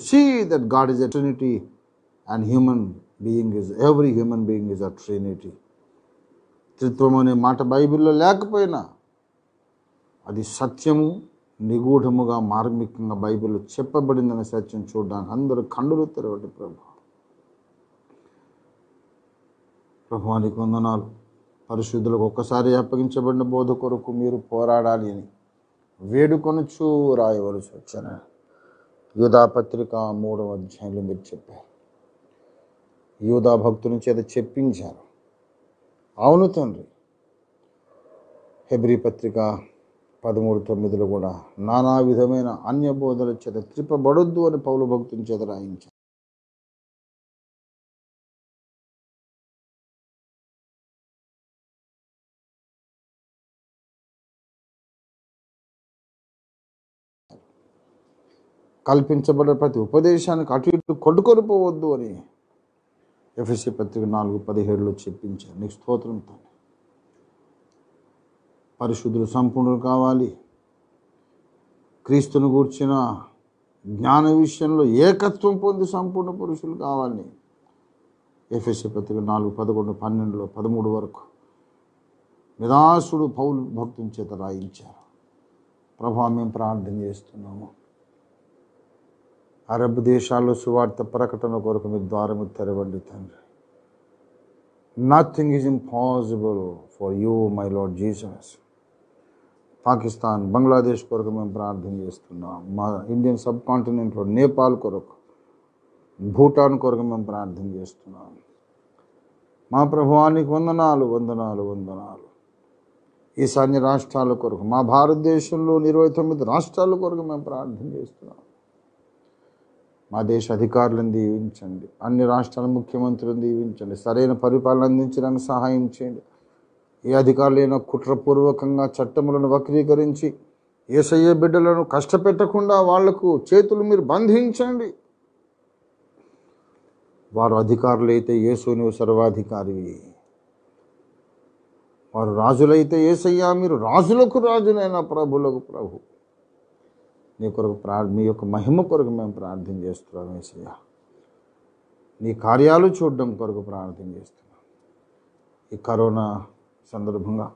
See that God is a Trinity and every human being is a Trinity. త్రిత్వం అనే మాట బైబిల్లో లేకపోయినా అది సత్యము, నిగూఢముగా, మార్మికంగా బైబిల్లో చెప్పబడిందనే సత్యం చూడడానికి అందరూ కన్నులు తెరవండి. ప్రభువానికి వందనాలు. పరిశుద్ధులకు ఒక్కసారి అప్పగించబడిన బోధ కొరకు మీరు పోరాడాలి అని వేడుకొనుచూ రాయవలసి వచ్చాను. యూదా పత్రిక 3వ అధ్యాయంలో మీరు చెప్పారు. యూదా భక్తుని చేత చెప్పించారు. అవును తండ్రి. హెబ్రీ పత్రిక 13:9 కూడా నానా విధమైన అన్య బోధల చేత త్రిప్పబడొద్దు అని పౌలు భక్తుని చేత రాయించారు. కల్పించబడిన ప్రతి ఉపదేశానికి అటు ఇటు కొట్టుకొని పోవద్దు అని ఎఫెసీ పత్రిక 4:17లో చెప్పించారు. నీకు స్తోత్రం తండ్రి. పరిశుద్ధులు సంపూర్ణులు కావాలి. క్రీస్తును గూర్చిన జ్ఞాన విషయంలో ఏకత్వం పొంది సంపూర్ణ పురుషులు కావాలని ఎఫెసీ పత్రిక 4:11, 12, 13 వరకు మిదాసుడు పౌలు భక్తుని చేత రాయించారు. ప్రభా మేము ప్రార్థన చేస్తున్నాము. అరబ్ దేశాల్లో సువార్త ప్రకటన కొరకు మీ ద్వారము తెరవండి తండ్రి. Nothing is impossible for you my lord Jesus. Pakistan, Bangladesh కొరకు మేము ప్రార్థన చేస్తున్నాం. మా ఇండియన్ సబ్ కాంటినెంట్లో నేపాల్ కొరకు, భూటాన్ కొరకు మేము ప్రార్థన చేస్తున్నాం. మా ప్రభువానికి వందనాలు, వందనాలు, వందనాలు. ఈశాన్య రాష్ట్రాల కొరకు, మా భారతదేశంలో 29 రాష్ట్రాల కొరకు మేము ప్రార్థన చేస్తున్నాం. మా దేశ అధికారులను దీవించండి. అన్ని రాష్ట్రాల ముఖ్యమంత్రులను దీవించండి. సరైన పరిపాలన అందించడానికి సహాయం చేయండి. ఏ అధికారులైనా కుట్రపూర్వకంగా చట్టములను వక్రీకరించి యేసయ్య బిడ్డలను కష్టపెట్టకుండా వాళ్లకు చేతులు మీరు బంధించండి. వారు అధికారులైతే యేసు నువ్వు సర్వాధికారివి, వారు రాజులైతే యేసయ్యా మీరు రాజులకు రాజునైనా ప్రభులకు ప్రభు. నీ కొరకు మీ యొక్క మహిమ కొరకు మేము ప్రార్థన చేస్తున్నాం యేసయ్యా. నీ కార్యాలు చూడడం కొరకు ప్రార్థన చేస్తున్నాం. ఈ కరోనా సందర్భంగా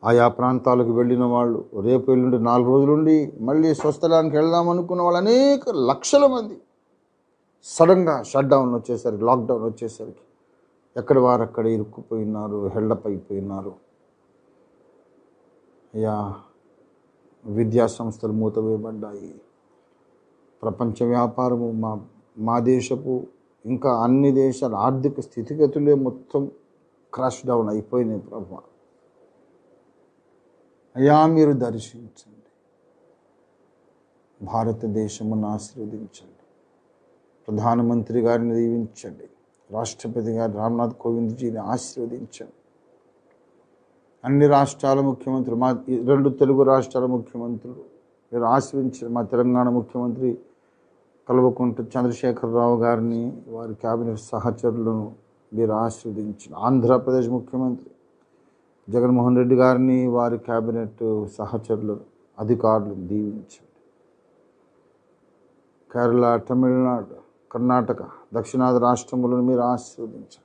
ఆయా ప్రాంతాలకు వెళ్ళిన వాళ్ళు, రేపు ఎల్లుండి 4 రోజులుండి మళ్ళీ స్వస్థలానికి వెళ్దామనుకున్న వాళ్ళు అనేక లక్షల మంది సడన్గా షట్డౌన్ వచ్చేసరికి, లాక్డౌన్ వచ్చేసరికి ఎక్కడ వారు అక్కడ ఇరుక్కుపోయినారు, హెల్డప్ అయిపోయినారు. అయ్యా, విద్యా సంస్థలు మూతవేయబడ్డాయి. ప్రపంచ వ్యాపారము, మా దేశపు ఇంకా అన్ని దేశాల ఆర్థిక స్థితిగతులే మొత్తం క్రాష్ డౌన్ అయిపోయినాయి. ప్రభు అయ్యా మీరు దర్శించండి, భారతదేశమును ఆశీర్వదించండి, ప్రధానమంత్రి గారిని దీవించండి, రాష్ట్రపతి గారు రామ్నాథ్ కోవింద్జీని ఆశీర్వదించండి. అన్ని రాష్ట్రాల ముఖ్యమంత్రులు, మా 2 తెలుగు రాష్ట్రాల ముఖ్యమంత్రులు మీరు ఆశీర్వదించారు. మా తెలంగాణ ముఖ్యమంత్రి కల్వకుంట్ల చంద్రశేఖరరావు గారిని, వారి క్యాబినెట్ సహచరులను మీరు ఆశీర్వదించారు. ఆంధ్రప్రదేశ్ ముఖ్యమంత్రి జగన్మోహన్ రెడ్డి గారిని, వారి క్యాబినెట్ సహచరులు, అధికారులను దీవించండి. కేరళ, తమిళనాడు, కర్ణాటక, దక్షిణాది రాష్ట్రములను మీరు ఆశీర్వదించండి.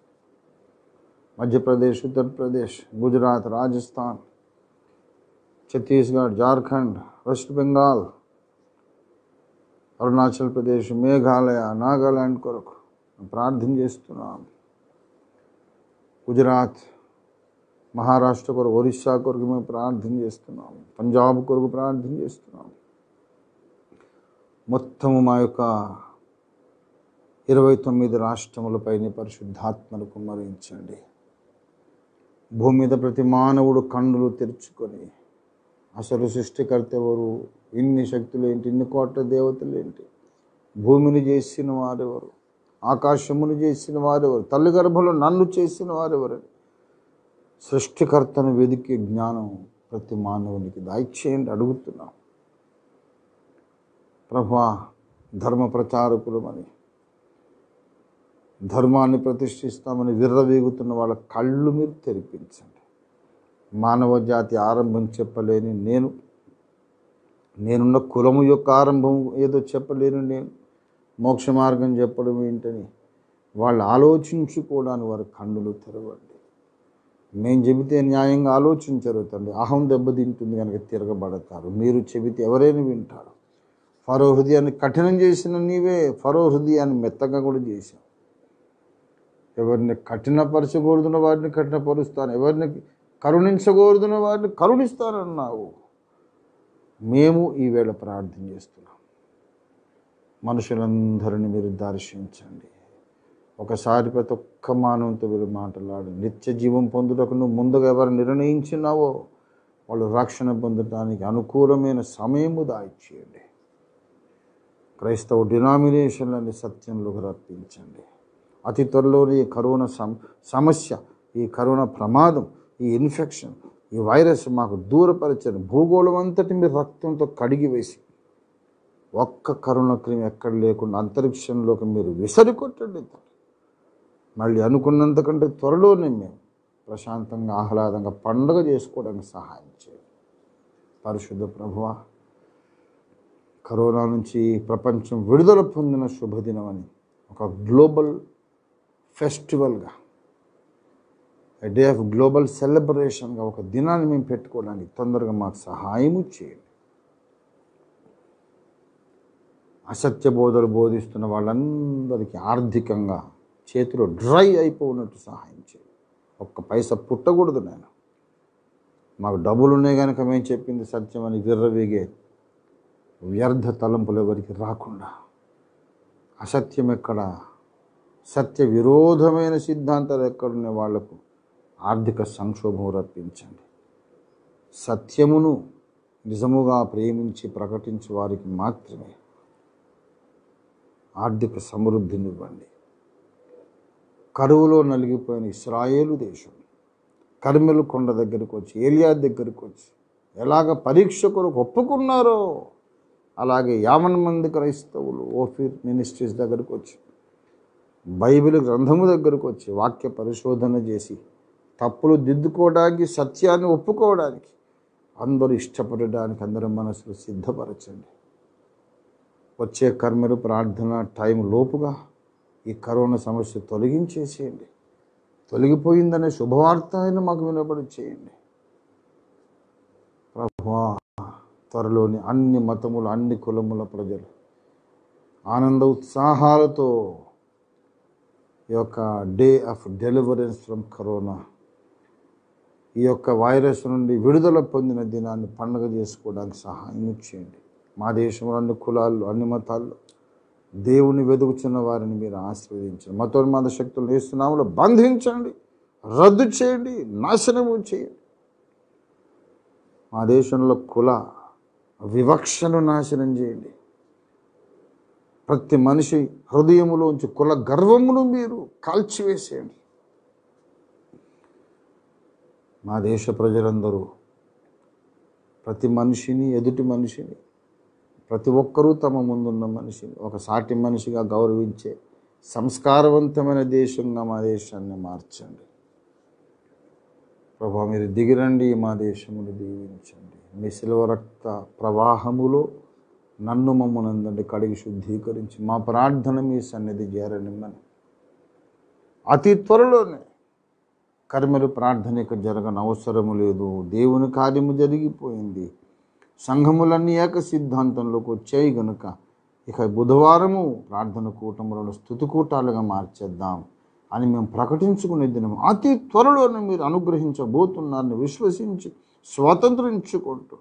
మధ్యప్రదేశ్, ఉత్తరప్రదేశ్, గుజరాత్, రాజస్థాన్, ఛత్తీస్గఢ్, జార్ఖండ్, వెస్ట్ బెంగాల్, అరుణాచల్ ప్రదేశ్, మేఘాలయ, నాగాలాండ్ కొరకు ప్రార్థన చేస్తున్నాం. గుజరాత్, మహారాష్ట్ర కొరకు, ఒరిస్సా కొరకు మేము ప్రార్థన చేస్తున్నాం. పంజాబ్ కొరకు ప్రార్థన చేస్తున్నాం. మొత్తము మా యొక్క 29 రాష్ట్రములపైన పరిశుద్ధాత్మను కుమ్మరించండి. భూమి మీద ప్రతి మానవుడు కన్నులు తెరుచుకొని అసలు సృష్టికర్త ఎవరు, ఇన్ని శక్తులేంటి, ఇన్ని కోట్ల దేవతలేంటి, భూమిని చేసిన వారెవరు, ఆకాశమును చేసిన వారెవరు, తల్లి గర్భంలో నన్ను చేసిన వారెవరని సృష్టికర్తను వెదికే జ్ఞానం ప్రతి మానవునికి దయచేయండి అడుగుతున్నాం. ప్రభువా, ధర్మ ప్రచారకులమని, ధర్మాన్ని ప్రతిష్ఠిస్తామని విర్రవీగుతున్న వాళ్ళ కళ్ళు మీరు తెరిపించండి. మానవ జాతి ఆరంభం చెప్పలేని నేనున్న కులము యొక్క ఆరంభం ఏదో చెప్పలేను నేను, మోక్ష మార్గం చెప్పడం ఏంటని వాళ్ళు ఆలోచించుకోవడానికి వారి కన్నులు తెరవండి. మేము చెబితే న్యాయంగా ఆలోచించరు తండ్రి, అహం దెబ్బతింటుంది కనుక తిరగబడతారు. మీరు చెబితే ఎవరైనా వింటారు. ఫరో హృదయాన్ని కఠినం చేసిన నీవే ఫరో హృదయాన్ని మెత్తగా కూడా చేశావు. ఎవరిని కఠినపరచకూడదున్న వారిని కఠినపరుస్తాను, ఎవరిని కరుణించకూడదున్న వారిని కరుణిస్తానన్నావు. మేము ఈవేళ ప్రార్థన చేస్తున్నాం. మనుషులందరినీ మీరు దర్శించండి. ఒకసారి ప్రతి ఒక్క మానవంతో మీరు మాట్లాడు. నిత్య జీవం పొందుటకు నువ్వు ముందుగా ఎవరు నిర్ణయించినావో వాళ్ళు రక్షణ పొందడానికి అనుకూలమైన సమయము దాయిచేయండి. క్రైస్తవ డినామినేషన్లని సత్యంలోకి రప్పించండి. అతి త్వరలోనే ఈ కరోనా సమస్య, ఈ కరోనా ప్రమాదం, ఈ ఇన్ఫెక్షన్, ఈ వైరస్ మాకు దూరపరచండి. భూగోళం అంతటి మీరు రక్తంతో కడిగి వేసి ఒక్క కరోనా క్రిమి ఎక్కడ లేకుండా అంతరిక్షంలోకి మీరు విసరికొట్టండి. మళ్ళీ అనుకున్నంతకంటే త్వరలోనే మేము ప్రశాంతంగా ఆహ్లాదంగా పండుగ చేసుకోవడానికి సహాయం చేయండి. పరిశుద్ధ ప్రభువా, కరోనా నుంచి ప్రపంచం విడుదల పొందిన శుభదినం అని ఒక గ్లోబల్ ఫెస్టివల్గా, డే ఆఫ్ గ్లోబల్ సెలబ్రేషన్గా ఒక దినాన్ని మేము పెట్టుకోవడానికి తొందరగా మాకు సహాయము చేయండి. అసత్య బోధలు బోధిస్తున్న వాళ్ళందరికీ ఆర్థికంగా చేతిలో డ్రై అయిపోయినట్టు సహాయం చేయండి. ఒక్క పైసా పుట్టకూడదు నేను, మాకు డబ్బులు ఉన్నాయి కనుక మేము చెప్పింది సత్యం అని విర్రవీగే వ్యర్థ తలంపులు ఎవరికి రాకుండా, అసత్యం ఎక్కడ, సత్య విరోధమైన సిద్ధాంతాలు ఎక్కడున్న వాళ్లకు ఆర్థిక సంక్షోభం రప్పించండి. సత్యమును నిజముగా ప్రేమించి ప్రకటించే వారికి మాత్రమే ఆర్థిక సమృద్ధినివ్వండి. కరువులో నలిగిపోయిన ఇశ్రాయేలు దేశం కర్మెలు కొండ దగ్గరికి వచ్చి, ఏలియా దగ్గరికి వచ్చి ఎలాగ పరీక్ష కొరకు ఒప్పుకున్నారో అలాగే 50 మంది క్రైస్తవులు ఓఫీర్ మినిస్ట్రీస్ దగ్గరకు వచ్చి, బైబిల్ గ్రంథము దగ్గరకు వచ్చి వాక్య పరిశోధన చేసి తప్పులు దిద్దుకోవడానికి, సత్యాన్ని ఒప్పుకోవడానికి అందరూ ఇష్టపడడానికి అందరి మనసులు సిద్ధపరచండి. వచ్చే కర్మలు ప్రార్థన టైం లోపుగా ఈ కరోనా సమస్య తొలగించేసేయండి. తొలగిపోయిందనే శుభవార్త అయినా మాకు వినబడి చేయండి. ప్రభువా, త్వరలోని అన్ని మతములు, అన్ని కులముల ప్రజలు ఆనంద ఉత్సాహాలతో ఈ యొక్క day of deliverance from corona, ఈ యొక్క వైరస్ నుండి విడుదల పొందిన దినాన్ని పండుగ చేసుకోవడానికి సహాయం చేయండి. మా దేశంలో అన్ని కులాల్లో, అన్ని మతాల్లో దేవుని వెతుకుతున్న వారిని మీరు ఆశీర్వదించండి. మతోన్మాద శక్తులను వేస్తున్నాములో బంధించండి, రద్దు చేయండి, నాశనము చేయండి. మా దేశంలో కుల వివక్షను నాశనం చేయండి. ప్రతి మనిషి హృదయములోంచి కుల గర్వమును మీరు కాల్చివేసేయండి. మా దేశ ప్రజలందరూ ప్రతి మనిషిని, ఎదుటి మనిషిని, ప్రతి ఒక్కరూ తమ ముందున్న మనిషిని ఒక సాటి మనిషిగా గౌరవించే సంస్కారవంతమైన దేశంగా మా దేశాన్ని మార్చండి. ప్రభువా, మీరు దిగిరండి, మా దేశమును దీవించండి. మీ శిలువ రక్త ప్రవాహములో నన్ను మమ్మల్ని కడిగి శుద్ధీకరించి మా ప్రార్థన మీ సన్నిధి చేరనిమ్మని అతి త్వరలోనే కర్మలు ప్రార్థనకు జరగని అవసరము లేదు. దేవుని కార్యము జరిగిపోయింది. సంఘములన్నీ ఏక సిద్ధాంతంలోకి వచ్చాయి గనుక ఇక బుధవారము ప్రార్థన కూటములను స్తుతి కూటాలుగా మార్చేద్దాం అని మేము ప్రకటించుకునే దినం అతి త్వరలోనే మీరు అనుగ్రహించబోతున్నారని విశ్వసించి స్వతంత్రించుకుంటూ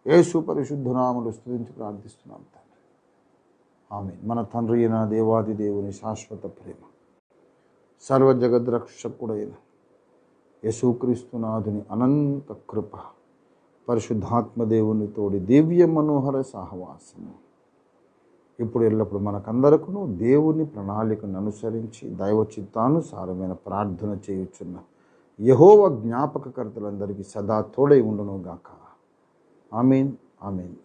యేసు పరిశుద్ధ నామములో స్తుతించి ప్రార్థిస్తున్నాం తండ్రి. ఆమేన్. మన తండ్రి అయిన దేవాది దేవుని శాశ్వత ప్రేమ, సర్వ జగద్రక్షకుడైన యేసుక్రీస్తునాథుని అనంత కృప, పరిశుద్ధాత్మ దేవుని తోడి దివ్య మనోహర సహవాసము ఇప్పుడు ఎల్లప్పుడు మనకందరకును దేవుని ప్రణాళికను అనుసరించి దైవ చిత్తానుసారమైన ప్రార్థన చేయుచున్న యెహోవా జ్ఞాపకకర్తలందరికీ సదా తోడై ఉండును గాక. ఆమేన్, ఆమేన్.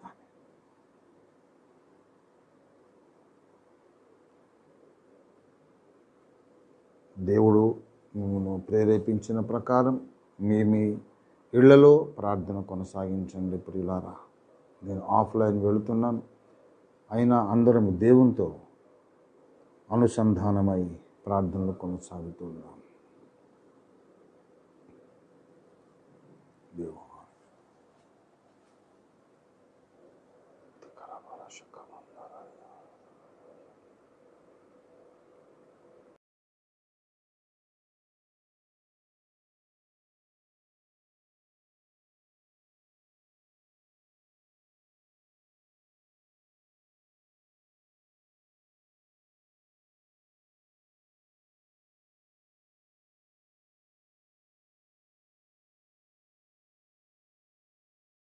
దేవుడు మిమ్మల్ని ప్రేరేపించిన ప్రకారం మీ ఇళ్లలో ప్రార్థన కొనసాగించండి ప్రియులారా. నేను ఆఫ్లైన్ వెళుతున్నాను, అయినా అందరం దేవునితో అనుసంధానమై ప్రార్థనలు కొనసాగుతున్నాం.